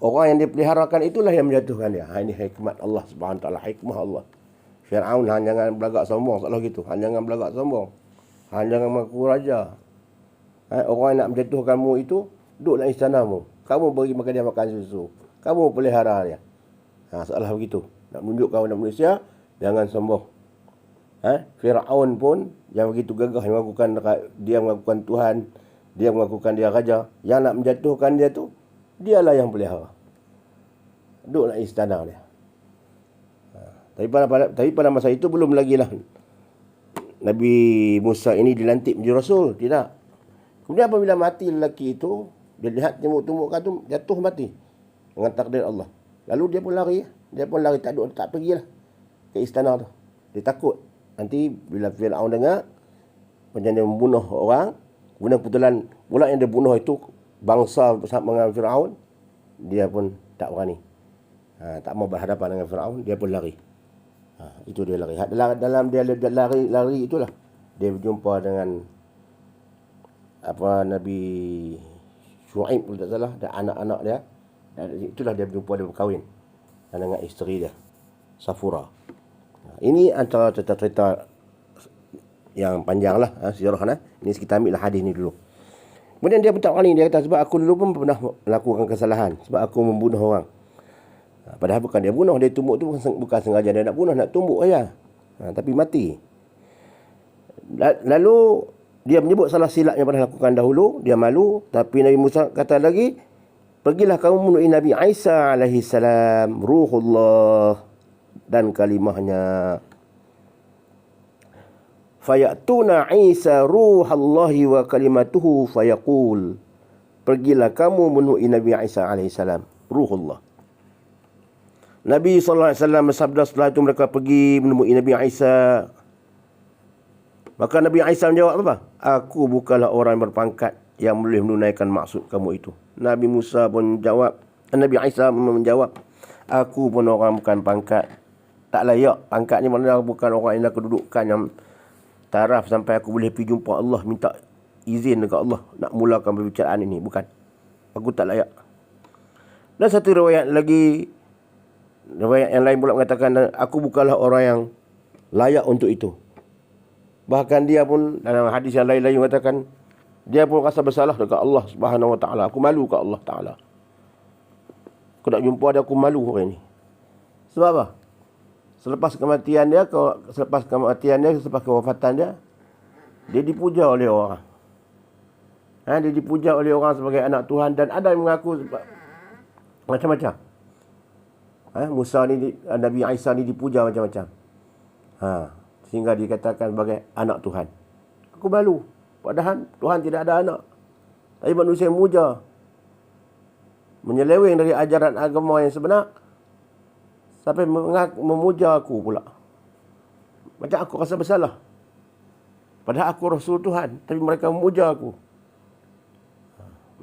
Orang yang dipeliharakan itulah yang menjatuhkan dia. Ini hikmat Allah Subhanahu Wa Taala, hikmah Allah. Firaun, jangan belagak sombong, salah gitu. Jangan belagak sombong. Jangan mengaku raja. Orang yang nak menjatuhkanmu itu duduklah istanamu. Kamu bagi makan dia makan susu. Kamu pelihara dia. Salah begitu. Nak menunjukkan kepada manusia, jangan sombong. Firaun pun yang begitu gagah, dia mengakukan Tuhan, dia mengakukan dia raja. Yang nak menjatuhkan dia tu, dialah yang pelihara. Duduklah istana dia. Tapi pada masa itu belum lagi lah Nabi Musa ini dilantik menjadi Rasul. Tidak. Kemudian apabila mati lelaki itu, dia lihat tumbukan tu jatuh mati dengan takdir Allah. Lalu dia pun lari. Tak pergilah ke istana tu. Dia takut. Nanti bila Firaun dengar macam dia membunuh orang, kebetulan pula yang dia bunuh itu bangsa bersama dengan Firaun, dia pun tak berani. Tak mau berhadapan dengan Firaun, dia pun lari. Itu dia lari. Dalam dia lari itulah dia berjumpa dengan Nabi Syuaib kalau tak salah, dan anak-anak dia. Dan itulah dia berjumpa, dia berkahwin dengan isteri dia, Safura. Ini antara cerita-cerita yang panjang lah, sirah. Ini kita ambil hadis ni dulu. Kemudian dia pun tak berani. Dia kata, sebab aku dulu pun pernah melakukan kesalahan. Sebab aku membunuh orang. Padahal bukan dia bunuh. Dia tumbuk tu bukan sengaja dia nak bunuh, nak tumbuk saja. Tapi mati. Lalu dia menyebut salah silap yang pernah lakukan dahulu. Dia malu. Tapi Nabi Musa kata lagi, pergilah kamu menemui Nabi Isa alaihi salam, Ruhullah. dan kalimahnya. Fayatuna Isa ruhallahi wa kalimatuhu fayaqul, pergilah kamu menemui Nabi Isa alaihissalam, ruhullah. Nabi SAW bersabda setelah itu mereka pergi menemui Nabi Isa. Maka Nabi Isa menjawab apa? Aku bukanlah orang yang berpangkat yang boleh menunaikan maksud kamu itu. Nabi Musa pun menjawab, Nabi Isa menjawab, aku pun orang bukan pangkat. Tak layak. Pangkat ni maknanya bukan orang yang ada kedudukan yang taraf sampai aku boleh pergi jumpa Allah, minta izin dekat Allah nak mulakan perbicaraan ini. Bukan. Aku tak layak. Dan satu riwayat lagi, riwayat yang lain pula mengatakan, aku bukanlah orang yang layak untuk itu. Bahkan dia pun dalam hadis yang lain-lain mengatakan, dia pun rasa bersalah dekat Allah Subhanahu Wa Taala. Aku malu kat Allah Taala. Aku nak jumpa dia, aku malu orang ni. Sebab apa? Selepas kematian dia, selepas kewafatan dia, dia dipuja oleh orang. Dia dipuja oleh orang sebagai anak Tuhan, dan ada yang mengaku macam-macam. Musa ni, Nabi Isa ni dipuja macam-macam. Sehingga dikatakan sebagai anak Tuhan. Aku malu. Padahal Tuhan tidak ada anak. Tapi manusia memuja. Menyeleweng dari ajaran agama yang sebenar. Sampai memuja aku pula. Macam aku rasa bersalah. Padahal aku Rasul Tuhan. Tapi mereka memuja aku.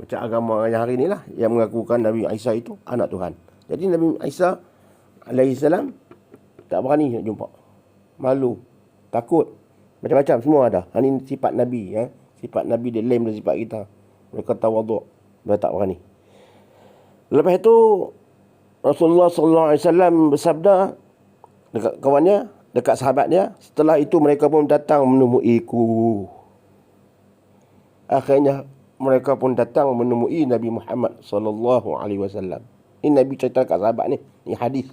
Macam agama yang hari inilah, yang mengakukan Nabi Isa itu anak Tuhan. Jadi Nabi Isa alaihissalam tak berani nak jumpa. Malu. Takut. Macam-macam semua ada. Ini sifat Nabi. Sifat Nabi dia lain dari sifat kita. Mereka tawaduk. Mereka tak berani. Lepas itu, Rasulullah SAW bersabda dekat kawannya, dekat sahabatnya, setelah itu mereka pun datang menemuiku. Akhirnya mereka pun datang menemui Nabi Muhammad SAW. Ini Nabi cerita kat sahabat ni. Ini hadis.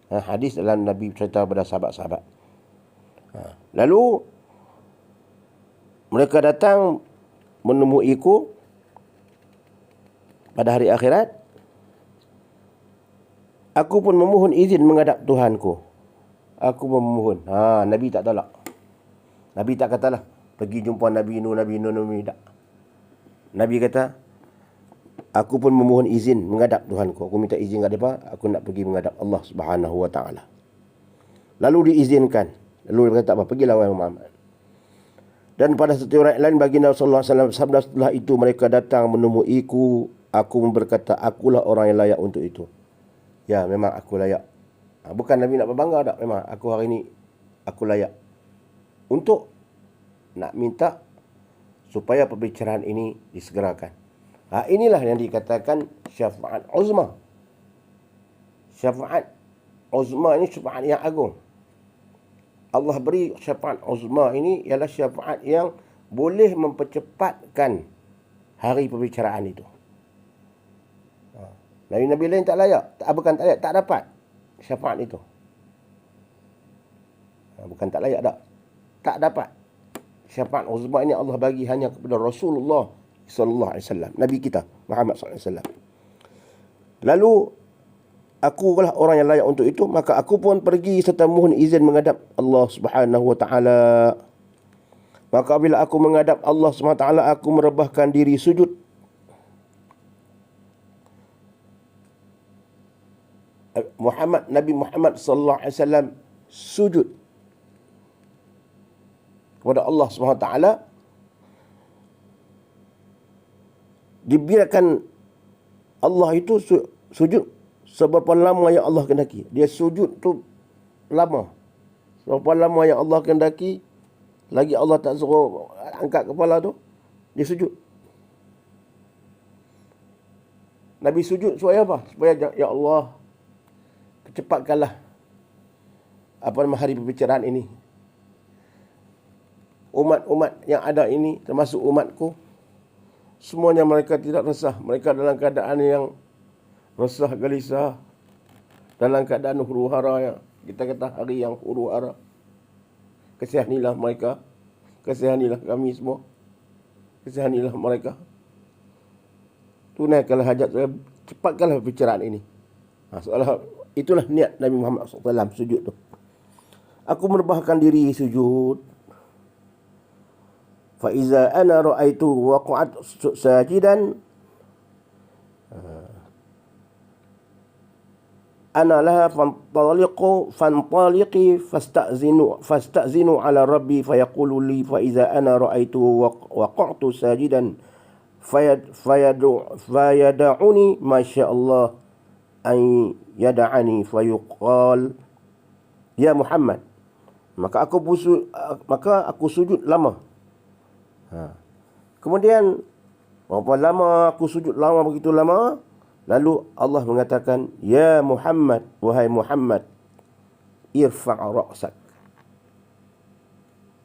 Hadis dalam Nabi cerita pada sahabat-sahabat. Lalu mereka datang menemuiku pada hari akhirat. Aku pun memohon izin menghadap Tuhanku. Aku memohon. Nabi tak tolak. Nabi tak katalah pergi jumpa Nabi Nuh, tak. Nabi kata, aku pun memohon izin menghadap Tuhanku. Aku minta izin kepada dia, aku nak pergi menghadap Allah Subhanahu Wa Taala. Lalu diizinkan. Lalu dia kata apa? Pergilah wahai Muhammad. Dan pada satu riwayat lain, baginda sallallahu alaihi wasallam sabda, setelah itu mereka datang menemuiku. Aku berkata, akulah orang yang layak untuk itu. Ya, memang aku layak. Bukan Nabi nak berbangga tak. Memang aku hari ini, aku layak. Untuk nak minta supaya perbicaraan ini disegerakan. Inilah yang dikatakan syafaat uzma. Syafaat uzma ini syafaat yang agung. Allah beri syafaat uzma ini ialah syafaat yang boleh mempercepatkan hari perbicaraan itu. Nabi-Nabi lain tak layak. Bukan tak layak, tak dapat syafaat itu. Bukan tak layak tak. Tak dapat. Syafaat uzma ini Allah bagi hanya kepada Rasulullah sallallahu alaihi wasallam, Nabi kita Muhammad sallallahu alaihi wasallam. Lalu aku lah orang yang layak untuk itu, maka aku pun pergi serta mohon izin menghadap Allah Subhanahu Wa Taala. Maka bila aku menghadap Allah Subhanahu Wa Taala, aku merebahkan diri sujud. Nabi Muhammad sallallahu alaihi wasallam sujud kepada Allah Subhanahu Wa Taala. Dibiarkan Allah itu sujud seberapa lama yang Allah kehendaki. Dia sujud tu lama. Seberapa lama yang Allah kehendaki, lagi Allah tak suruh angkat kepala tu, dia sujud. Nabi sujud supaya apa? Supaya, ya Allah, percepatkanlah hari perbicaraan ini. Umat-umat yang ada ini, termasuk umatku, semuanya mereka tidak resah. Mereka dalam keadaan yang resah gelisah, dalam keadaan huru-hara, yang kita kata hari yang huru-hara. Kasihanilah mereka, kasihanilah kami semua, kasihanilah mereka. Tunaikanlah hajat saya, cepatkanlah perbicaraan ini. Seolah Itulah niat Nabi Muhammad SAW sujud tu. Aku merebahkan diri sujud. Fa iza ana ra'aitu waqa'at sajidan ana laha fantaliqi fasta'zinu ala rabbi fayaqulu li fa iza ana ra'aitu waqa'tu sajidan fayad'uni ma sya'allah an yad'ani fayuqal ya Muhammad, maka aku sujud lama. Kemudian berapa lama aku sujud, lama, begitu lama. Lalu Allah mengatakan, ya Muhammad, wahai Muhammad, irfa' ra'sak.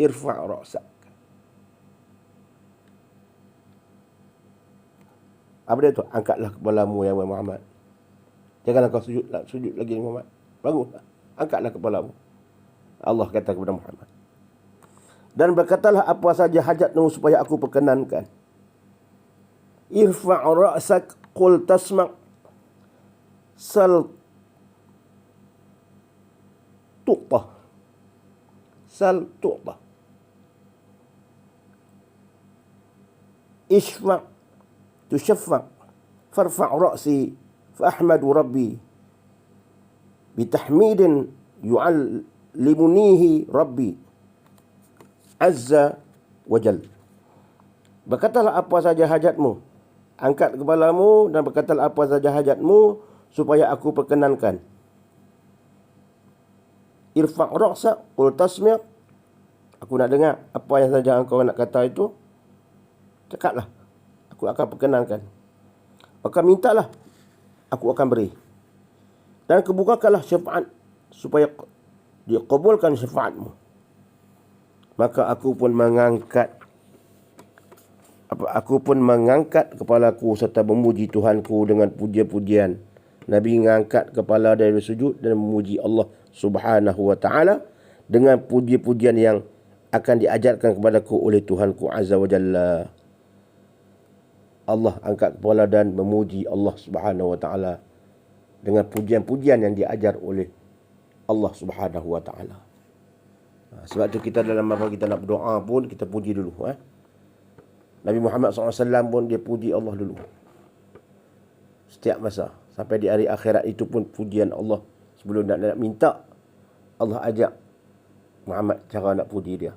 Irfa' ra'sak. Apa dia tu? Angkatlah kepalamu ya Muhammad. Janganlah kau sujud lagi Muhammad. Bangunlah. Angkatlah kepalamu. Allah kata kepada Muhammad. Dan berkatalah apa saja hajatmu supaya aku perkenankan. Irfa' ra'sak qul tasma' sal tu'tah. Sal tu'tah. Ishfa' tushaffa' farfa' ra'si fa ahmadu rabbi bitahmidin yu'allimunihi rabbi azza wa jal. Berkatalah apa saja hajatmu, angkat kepalamu dan berkatalah apa saja hajatmu supaya aku perkenankan. Irfa' ra'sa qul tasmi', aku nak dengar apa yang saja engkau nak kata itu. Cakaplah, aku akan perkenankan. Maka mintalah, aku akan beri. Dan kebukakanlah syafaat supaya dikabulkan syafaatmu. Maka aku pun mengangkat kepalaku serta memuji Tuhanku dengan puja-pujian. Nabi mengangkat kepala dari sujud dan memuji Allah Subhanahu wa taala dengan puji-pujian yang akan diajarkan kepadaku oleh Tuhanku Azza wa Jalla. Allah angkat kepala dan memuji Allah Subhanahu wa taala dengan pujian-pujian yang diajar oleh Allah Subhanahu wa taala. Sebab tu kita dalam apa kita nak berdoa pun kita puji dulu. Nabi Muhammad SAW pun dia puji Allah dulu. Setiap masa. Sampai di hari akhirat itu pun pujian Allah. Sebelum nak minta, Allah ajak Muhammad cara nak puji dia.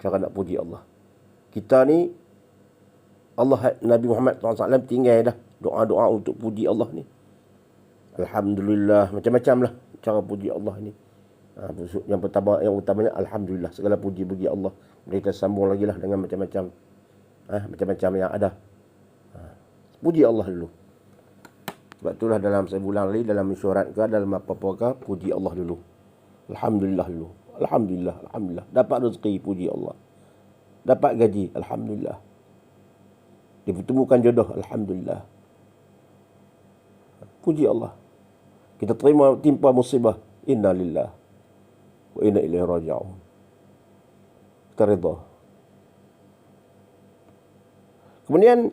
Cara nak puji Allah. Kita ni, Nabi Muhammad SAW tinggal dah doa-doa untuk puji Allah ni. Alhamdulillah. Macam-macam lah cara puji Allah ni. Yang utamanya Alhamdulillah. Segala puji bagi Allah. Kita sambung lagi lah dengan macam-macam. Macam-macam yang ada. Puji Allah dulu. Sebab itulah dalam sebulan lagi, dalam mesyuarat ke, dalam apa-apa ke, puji Allah dulu. Alhamdulillah dulu. Alhamdulillah. Alhamdulillah. Dapat rezeki, puji Allah. Dapat gaji, Alhamdulillah. Dipertemukan jodoh, Alhamdulillah. Puji Allah. Kita timpa musibah, inna lillah wa inna ilaihi raji'un. Kita redha. Kemudian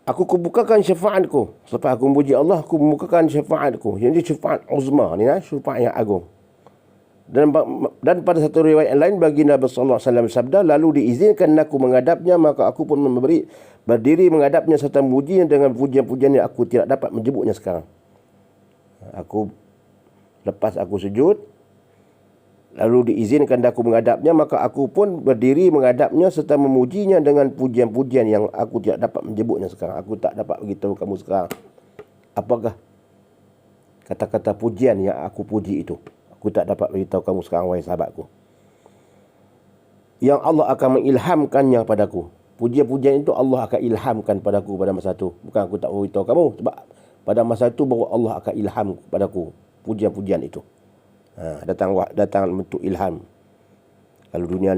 aku bukakan syafaatku. Selepas aku memuji Allah, aku membukakan syafaatku. Yang syafaat uzma ni, syafaat yang agung. Dan pada satu riwayat yang lain, baginda sallallahu alaihi wasallam sabda, lalu diizinkan aku menghadapnya, maka aku pun berdiri menghadapnya serta memujinya dengan pujian-pujian yang aku tidak dapat menyebutnya sekarang. Lepas aku sujud, lalu diizinkan aku menghadapnya, maka aku pun berdiri menghadapnya serta memujinya dengan pujian-pujian yang aku tidak dapat menyebutnya sekarang. Aku tak dapat beritahu kamu sekarang apakah kata-kata pujian yang aku puji itu. Aku tak dapat beritahu kamu sekarang, wahai sahabatku. Yang Allah akan mengilhamkannya padaku. Pujian-pujian itu Allah akan ilhamkan padaku pada masa itu. Bukan aku tak beritahu kamu, sebab pada masa itu baru Allah akan ilham padaku pujian-pujian itu. Datang bentuk ilham. Kalau dunia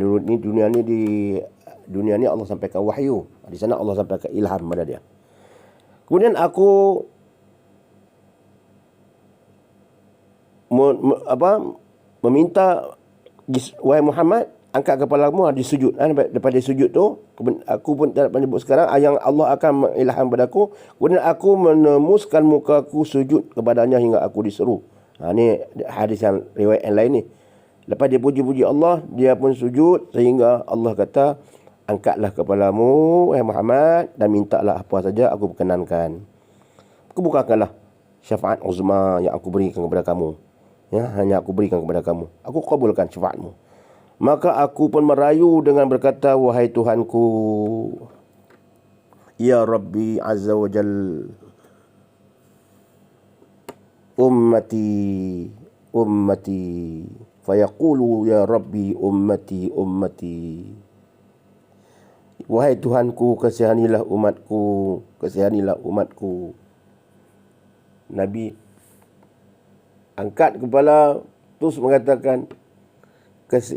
ni Allah sampaikan wahyu. Di sana Allah sampaikan ilham pada dia. Kemudian aku meminta, wahai Muhammad, angkat kepalamu di sujud. Daripada sujud tu, aku pun tak menyebut sekarang, yang Allah akan mengilham kepada aku. Kemudian aku menemuskan muka aku sujud kepadanya hingga aku diseru. Ni hadis yang riwayat yang lain ni. Lepas dia puji-puji Allah, dia pun sujud sehingga Allah kata, angkatlah kepalamu, wahai Muhammad, dan mintalah apa saja aku berkenankan. Kebukakanlah syafaat uzma yang aku berikan kepada kamu. Ya, hanya aku berikan kepada kamu. Aku kabulkan syafaatmu. Maka aku pun merayu dengan berkata, wahai Tuhanku, ya Rabbi Azza wa Jal, ummati, ummati. Fayaqulu ya Rabbi ummati, ummati. Wahai Tuhanku, kasihanilah umatku, kasihanilah umatku. Nabi angkat kepala, terus mengatakan,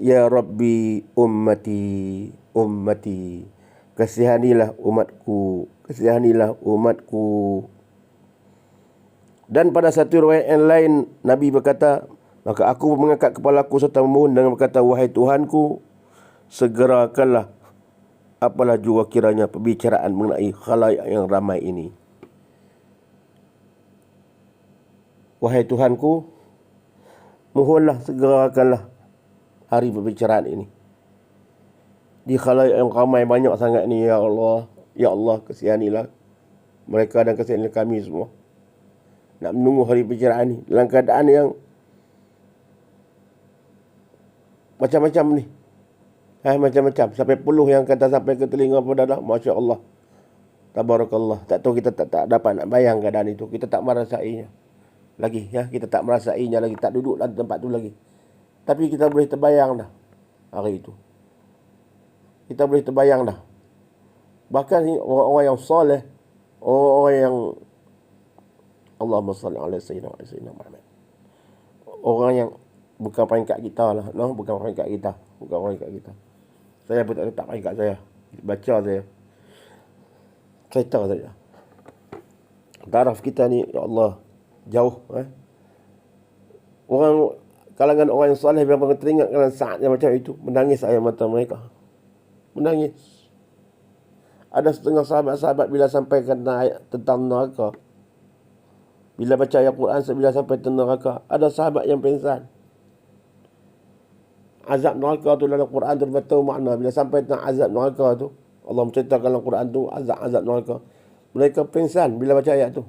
ya Rabbi ummati, ummati. Kasihanilah umatku, kasihanilah umatku. Dan pada satu riwayat yang lain, Nabi berkata, maka aku mengangkat kepalaku serta memohon dengan berkata, wahai Tuhanku, segerakanlah apalah juga kiranya perbicaraan mengenai khalayak yang ramai ini. Wahai Tuhanku, mohonlah segerakanlah hari perbicaraan ini. Di khalayak yang ramai banyak sangat ni, ya Allah. Ya Allah, kasihanilah mereka dan kasihanilah kami semua. Nak menunggu hari perbicaraan ni dalam keadaan yang macam-macam ni. Macam-macam. Sampai puluh yang kata sampai ke telinga pada dah. Masya Allah. Tabarakallah. Tak tahu kita tak dapat nak bayang keadaan itu. Kita tak merasainya lagi. Ya, kita tak merasainya lagi. Tak duduk dalam tempat tu lagi. Tapi kita boleh terbayang dah hari itu. Kita boleh terbayang dah. Bahkan orang-orang yang soleh, orang-orang yang Allahumma salli ala sayyidina Muhammad. Orang yang bukan peringkat kita lah. No, bukan peringkat kita. Bukan peringkat kita. Saya pun tak letak peringkat saya. Baca saya. Cerita saja. Taraf kita ni, ya Allah, jauh. Orang, kalangan orang yang soleh, bila teringat dengan saat yang macam itu, menangis air mata mereka. Menangis. Ada setengah sahabat-sahabat bila sampai kena ayat tentang neraka, bila baca ayat Quran, bila sampai tentang neraka, ada sahabat yang pingsan. Azab neraka tu dalam Quran tu betul makna. Bila sampai tentang azab neraka tu, Allah menceritakan dalam Quran tu azab neraka, mereka pingsan bila baca ayat tu.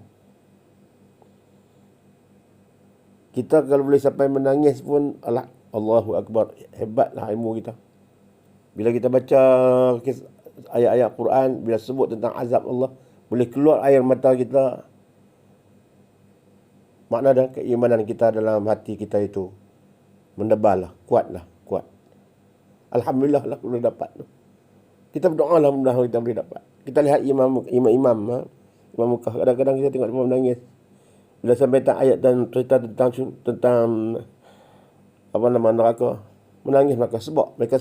Kita kalau boleh sampai menangis pun, Allahu Akbar, hebatlah ilmu kita. Bila kita baca ayat-ayat Quran, bila sebut tentang azab Allah, boleh keluar air mata kita. Makna dan keimanan kita dalam hati kita itu mendebarlah, kuatlah, kuat. Alhamdulillah lah boleh dapat tu. Kita berdoa lah mudah-mudahan kita boleh dapat. Kita lihat imam Mekah, kadang-kadang kita tengok dia menangis. Bila sampai tak ayat dan cerita tentang apa nama neraka, menangis mereka sebab. Mereka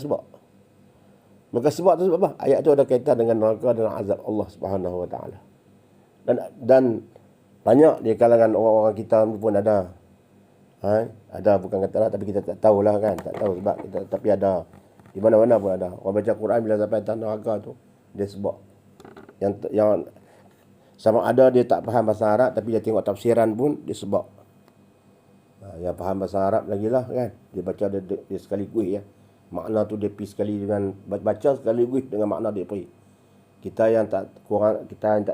sebab tu sebab apa? Ayat tu ada kaitan dengan neraka dan azab Allah Subhanahu Wa Taala. Dan banyak di kalangan orang-orang kita pun ada. Ada, bukan kata lah, tapi kita tak tahulah kan. Tak tahu sebab kita, tapi ada. Di mana-mana pun ada. Orang baca Quran bila sampai tentang neraka tu, dia sebab. Yang sama ada dia tak faham bahasa Arab, tapi dia tengok tafsiran pun dia sebab. Yang faham bahasa Arab lagi lah kan. Dia baca dia sekaligus ya. Makna tu dia pergi sekali dengan baca sekaligus dengan makna dia pergi. Kita yang tak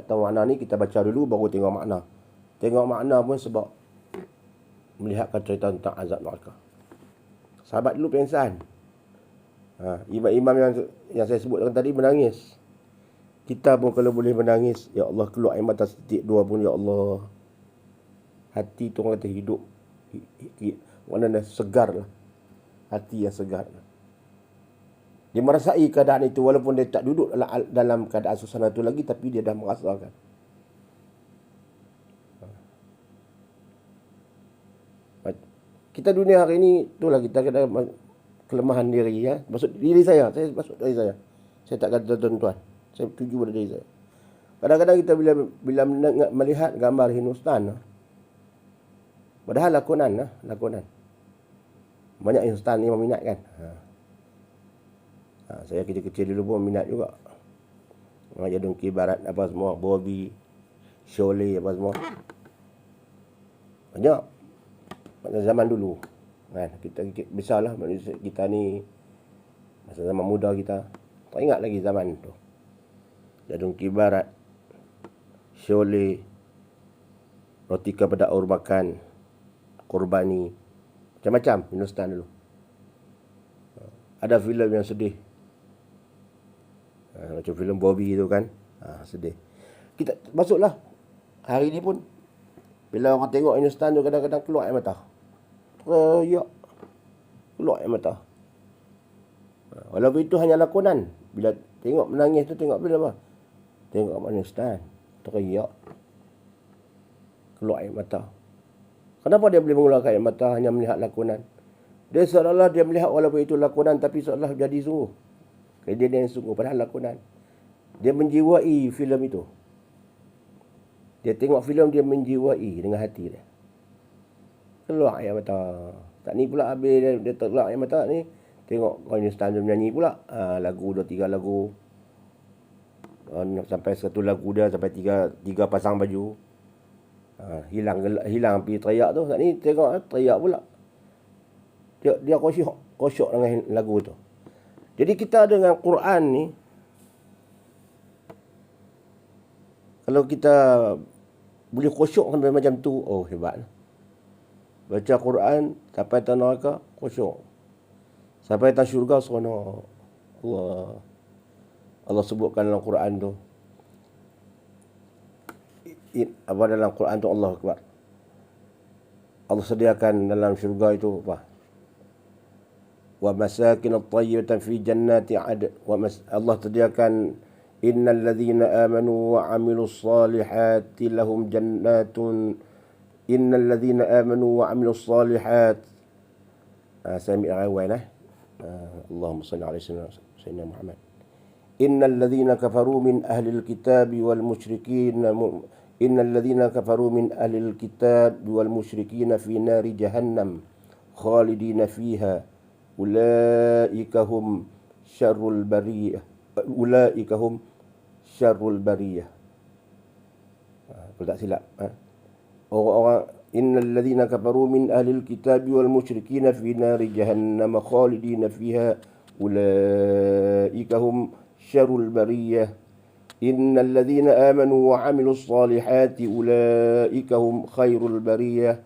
tahu makna ni, kita baca dulu baru tengok makna. Tengok makna pun sebab melihatkan cerita tentang azab neraka. Sahabat dulu pingsan. Imam-imam yang saya sebutkan tadi menangis. Kita pun kalau boleh menangis, ya Allah, keluar air mata setitik dua pun, ya Allah. Hati tu orang kata hidup. Maknanya segar lah. Hati yang segar lah. Dia merasai keadaan itu walaupun dia tak duduk dalam keadaan suasana itu lagi, tapi dia dah merasakan. Kita dunia hari ini, itulah kita kena kelemahan diri ya. Maksud diri saya Saya tak kata tuan-tuan. Saya tuju pada diri saya. Kadang-kadang kita bila melihat gambar Hindustan, padahal lakonan. Banyak Hindustan ni meminat kan. Saya kecil-kecil dulu pun minat juga. Mengajar dengki barat apa semua, Bobby, Sholay apa semua. Banyak. Pada zaman dulu. Kan, kita besarlah manusia kita ni, masa zaman muda kita. Tak ingat lagi zaman tu. Jadung Kibarat, Sholay, Roti Kepada Aur Makan, Qurbani, macam-macam Hindustan dulu. Ada filem yang sedih. Macam filem Bobby tu kan. Sedih. Kita masuklah. Hari ni pun bila orang tengok Hindustan tu kadang-kadang keluar air mata. Teriak. Keluar air mata. Walaupun itu hanya lakonan. Bila tengok menangis tu, tengok filem apa? Tengok mana Hindustan. Teriak. Keluar air mata. Kenapa dia boleh mengeluarkan air mata hanya melihat lakonan? Dia seolah-olah dia melihat walaupun itu lakonan, tapi seolah jadi sungguh. Kejadian yang sungguh padahal lakonan. Dia menjiwai filem itu. Dia tengok filem, dia menjiwai dengan hati dia. Keluar air mata. Tak ni pula habis dia keluar air mata ni. Tengok orang Hindustan dia menyanyi pula. Lagu 2-3 lagu. Sampai satu lagu dia sampai tiga pasang baju. Hilang pergi teriak tu. Saat ni tengok teriak pula. Dia kosyok dengan lagu tu. Jadi kita dengan Quran ni, kalau kita boleh kosyok macam tu, oh hebat. Baca Quran sampai tanah neraka kosyok. Sampai tanah syurga seronok. Allah sebutkan dalam Quran tu. Apa dalam Quran tu Allah Akbar. Allah sediakan dalam syurga itu apa? Wa masakin at-tayyibatan fi jannati 'adn. Allah sediakan innal ladzina amanu wa 'amilus salihati lahum jannatun. Innal ladzina amanu wa 'amilus salihat. Saya ambil awal Allahumma salli ala sayyidina Muhammad. Innal ladzina kafaru min ahlil kitabi wal musyrikin innal ladzina kafaru min ahlil kitabi wal musyrikin fi nari jahannam khalidina fiha ulaika hum syarrul bariyah kalau tak silap orang innal ladzina kafaru min ahlil kitabi wal musyrikin fi nari jahannam khalidina fiha ulaika hum syarrul bariyah innal ladzina amanu wa 'amilus salihati ulaika hum khairul bariyah.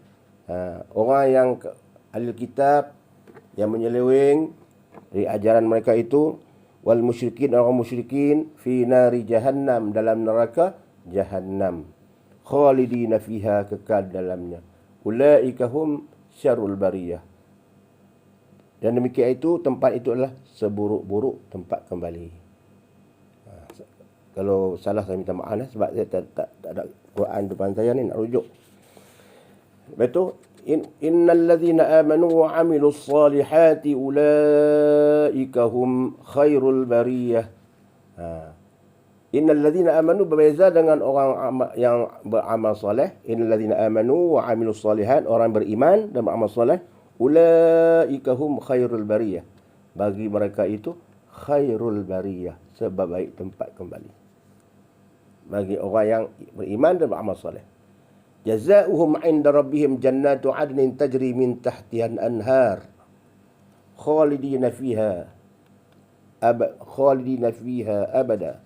Orang yang ahli kitab yang menyeleweng dari ajaran mereka itu, wal musyrikin, orang musyrikin, fi nari jahannam, dalam neraka jahannam, khalidina fiha, kekal dalamnya, ulaika hum syarrul bariyah. Dan demikian itu, tempat itu adalah seburuk-buruk tempat kembali. Kalau salah saya minta maaf sebab saya tak ada Quran depan saya ni nak rujuk. Betul? Innal ladzina amanu wa 'amilus salihati ulaika hum khairul bariyah. Innal ladzina amanu berbeza dengan orang yang beramal soleh. Innal ladzina amanu wa 'amilus salihat, orang beriman dan beramal soleh. Ulaika hum khairul bariyah. Bagi mereka itu khairul bariyah, sebaik tempat kembali. Bagi orang yang beriman dan beramal soleh. Jazaohum 'inda rabbihim jannatu 'adnin tajri min tahtiha al-anhar khalidina fiha abada.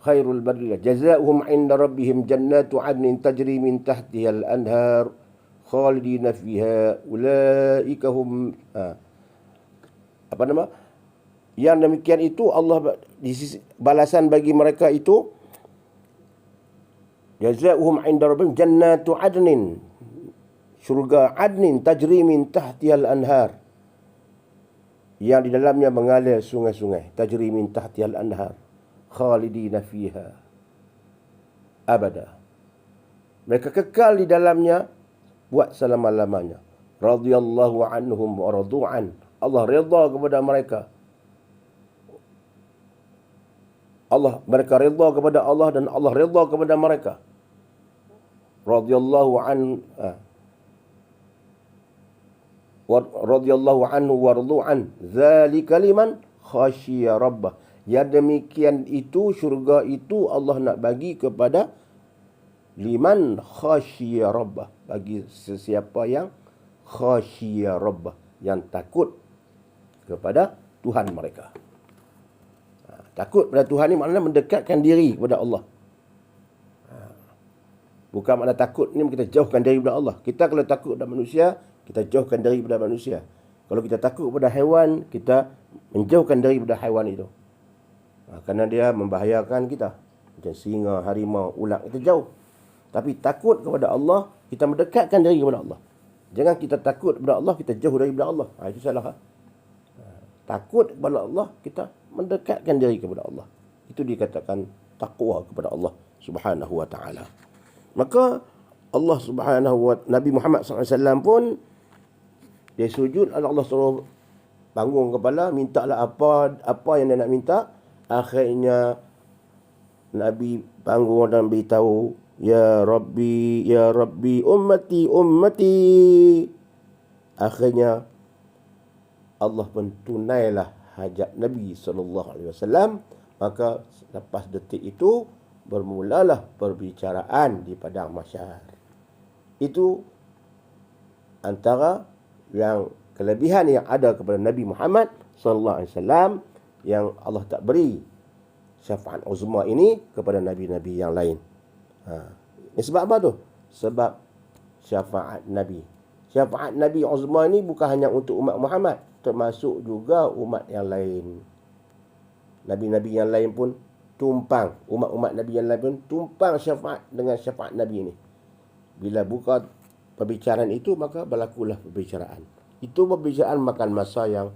Khairul bariyah. Jazaohum 'inda rabbihim jannatu 'adnin tajri min tahtiha al-anhar khalidina fiha ulaika hum yang demikian itu Allah di sisi balasan bagi mereka itu, jazaohum 'inda rabbihim jannatu 'adnin, syurga adnin tajri min tahtihal anhar, yang di dalamnya mengalir sungai-sungai, tajri min tahtihal anhar khalidina fiha abada. Mereka kekal di dalamnya buat selama-lamanya. Radhiyallahu anhum wa radu'an. Allah redha kepada mereka. Mereka redha kepada Allah dan Allah redha kepada mereka. Radhiyallahu an radhiyallahu anhu wardu'an. Zalika liman khasyiya rabbah. Yang demikian itu, syurga itu Allah nak bagi kepada liman khasyiya rabbah. Bagi sesiapa yang khasyiya rabbah, yang takut kepada Tuhan mereka. Takut pada Tuhan ni maknanya mendekatkan diri kepada Allah. Bukan makna takut ni kita jauhkan diri daripada Allah. Kita kalau takut pada manusia, kita jauhkan diri daripada manusia. Kalau kita takut pada haiwan, kita menjauhkan diri daripada haiwan itu. Kerana dia membahayakan kita. Macam singa, harimau, ular, kita jauh. Tapi takut kepada Allah, kita mendekatkan diri kepada Allah. Jangan kita takut kepada Allah, kita jauh daripada Allah. Itu salah. Takut kepada Allah, kita mendekatkan diri kepada Allah. Itu dikatakan taqwa kepada Allah Subhanahu wa ta'ala. Maka Allah Subhanahu wa Nabi Muhammad SAW pun dia sujud, Allah suruh bangun kepala, mintalah apa yang dia nak minta. Akhirnya Nabi bangun dan beritahu, ya Rabbi, ummati. Akhirnya Allah pun tunailah hajat Nabi SAW. Maka lepas detik itu bermulalah perbicaraan di padang mahsyar. Itu antara yang kelebihan yang ada kepada Nabi Muhammad SAW, yang Allah tak beri syafaat uzma ini kepada nabi-nabi yang lain. Ini sebab apa tu? Sebab syafaat Nabi. Syafaat Nabi uzma ini bukan hanya untuk umat Muhammad, termasuk juga umat yang lain. Nabi-nabi yang lain pun tumpang, umat-umat Nabi yang lain pun tumpang syafaat dengan syafaat Nabi ini. Bila buka perbicaraan itu, maka berlakulah perbicaraan. Itu perbicaraan makan masa yang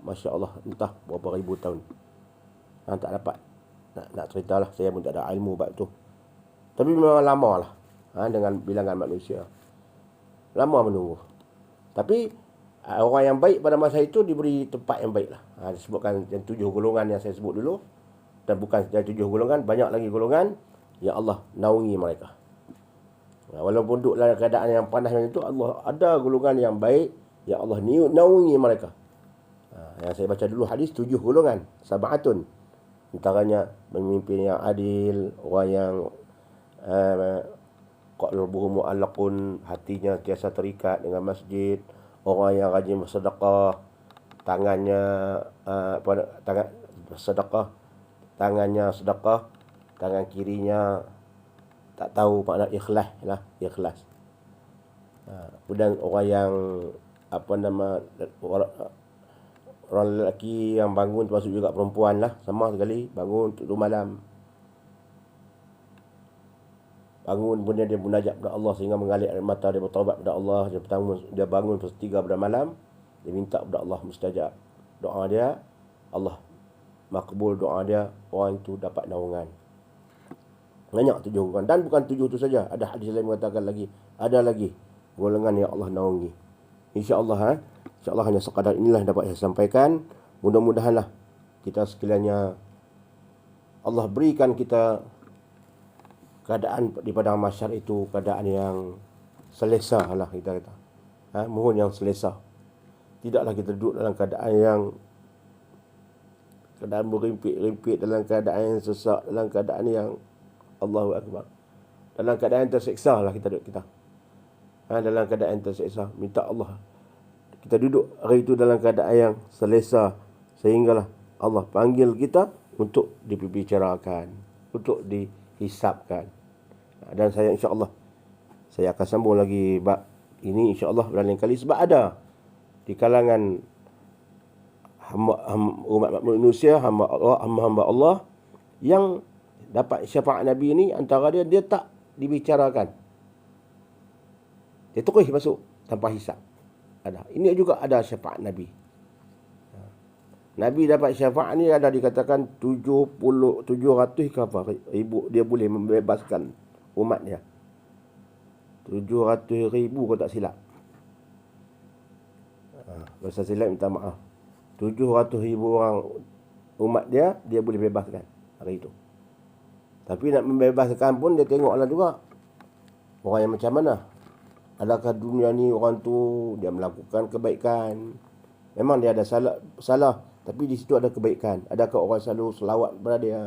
Masya Allah, entah berapa ribu tahun. Tak dapat nak ceritalah, saya pun tak ada ilmu bab tu. Tapi memang lama lah, dengan bilangan manusia. Lama menunggu. Tapi orang yang baik pada masa itu diberi tempat yang baik lah. Disebutkan yang 7 golongan yang saya sebut dulu. Dan bukan saja 7 golongan, banyak lagi golongan yang Allah naungi mereka. Walaupun duduk dalam keadaan yang panas macam itu, Allah ada golongan yang baik yang Allah naungi mereka. Yang saya baca dulu hadis 7 golongan, sab'atun. Antaranya pemimpin yang adil, orang yang qalbuhu mu'allaqun, hatinya tiasa terikat dengan masjid, orang yang rajin bersedekah, tangannya sedekah, tangan kirinya tak tahu makna ikhlas lah, ikhlas. Kemudian orang yang orang lelaki yang bangun, termasuk juga perempuan lah, sama sekali bangun untuk malam. Bangun kemudian dia munajat kepada Allah sehingga mengalir air mata, dia bertaubat kepada Allah. Dia bangun sepertiga pada malam, dia minta kepada Allah mustajab doa dia, Allah makbul doa dia, orang itu dapat naungan. Banyak 7 golongan, dan bukan 7 itu saja, ada hadis lain mengatakan lagi, ada lagi golongan yang Allah naungi. InsyaAllah InsyaAllah hanya sekadar inilah dapat saya sampaikan. Mudah-mudahanlah kita sekaliannya Allah berikan kita keadaan di padang mahsyar itu keadaan yang selesa lah, kita kata. Mohon yang selesa. Tidaklah kita duduk dalam keadaan berimpit-rimpit, dalam keadaan yang sesak, dalam keadaan yang Allahu Akbar. Dalam keadaan terseksa lah kita duduk kita. Dalam keadaan terseksa. Minta Allah kita duduk hari itu dalam keadaan yang selesa, sehinggalah Allah panggil kita untuk diperbicarakan, untuk dihisapkan. Dan saya insya-Allah saya akan sambung lagi bab ini insya-Allah lain kali, sebab ada di kalangan umat manusia, hamba Allah yang dapat syafaat Nabi ini, antara dia tak dibicarakan. Dia terus masuk tanpa hisap. Ini juga ada syafaat Nabi. Nabi dapat syafaat ni ada dikatakan 700 ke apa ribu, dia boleh membebaskan umat dia. 700,000 kalau tak silap. Bahasa silap minta maaf. 700,000 orang umat dia boleh bebaskan hari itu. Tapi nak membebaskan pun dia tengoklah juga orang yang macam mana. Adakah dunia ni orang tu dia melakukan kebaikan? Memang dia ada salah, tapi di situ ada kebaikan. Adakah orang selalu selawat kepada dia?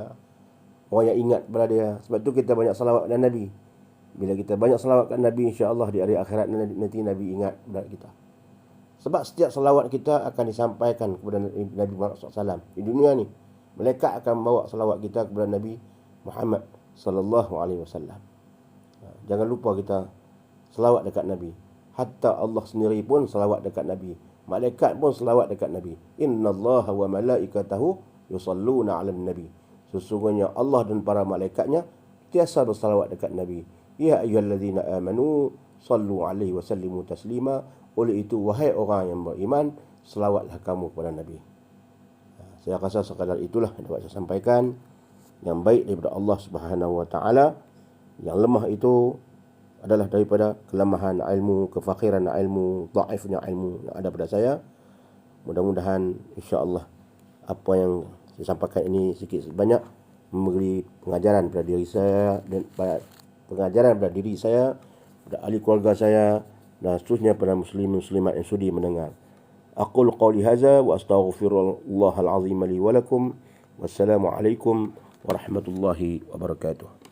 Orang yang ingat kepada dia. Sebab tu kita banyak selawat kepada Nabi. Bila kita banyak selawat kepada Nabi, insya-Allah di hari akhirat nanti Nabi ingat kepada kita. Sebab setiap selawat kita akan disampaikan kepada Nabi Muhammad SAW. Di dunia ni, malaikat akan membawa selawat kita kepada Nabi Muhammad sallallahu alaihi wasallam. Jangan lupa kita selawat dekat Nabi. Hatta Allah sendiri pun selawat dekat Nabi. Malaikat pun selawat dekat Nabi. Innallaha wa malaikatahu yusalluna 'alan nabi. Sesungguhnya Allah dan para malaikatnya tiasa berselawat dekat Nabi. Ya ayyuhallazina amanu sallu 'alaihi wa sallimu taslima. Oleh itu wahai orang yang beriman, selawatlah kamu kepada Nabi. Saya rasa sekadar itulah yang dapat saya sampaikan. Yang baik daripada Allah Subhanahu wa taala, yang lemah itu adalah daripada kelemahan ilmu, kefakiran ilmu, dhaifnya ilmu yang ada pada saya. Mudah-mudahan insya-Allah apa yang saya sampaikan ini sedikit sebanyak memberi pengajaran pada diri saya dan pengajaran pada diri saya, pada ahli keluarga saya dan seterusnya pada muslimin muslimat yang sudi mendengar. Aqulu qawli hadza wa astaghfirullahal azim li wa lakum. Wassalamu alaikum warahmatullahi wabarakatuh.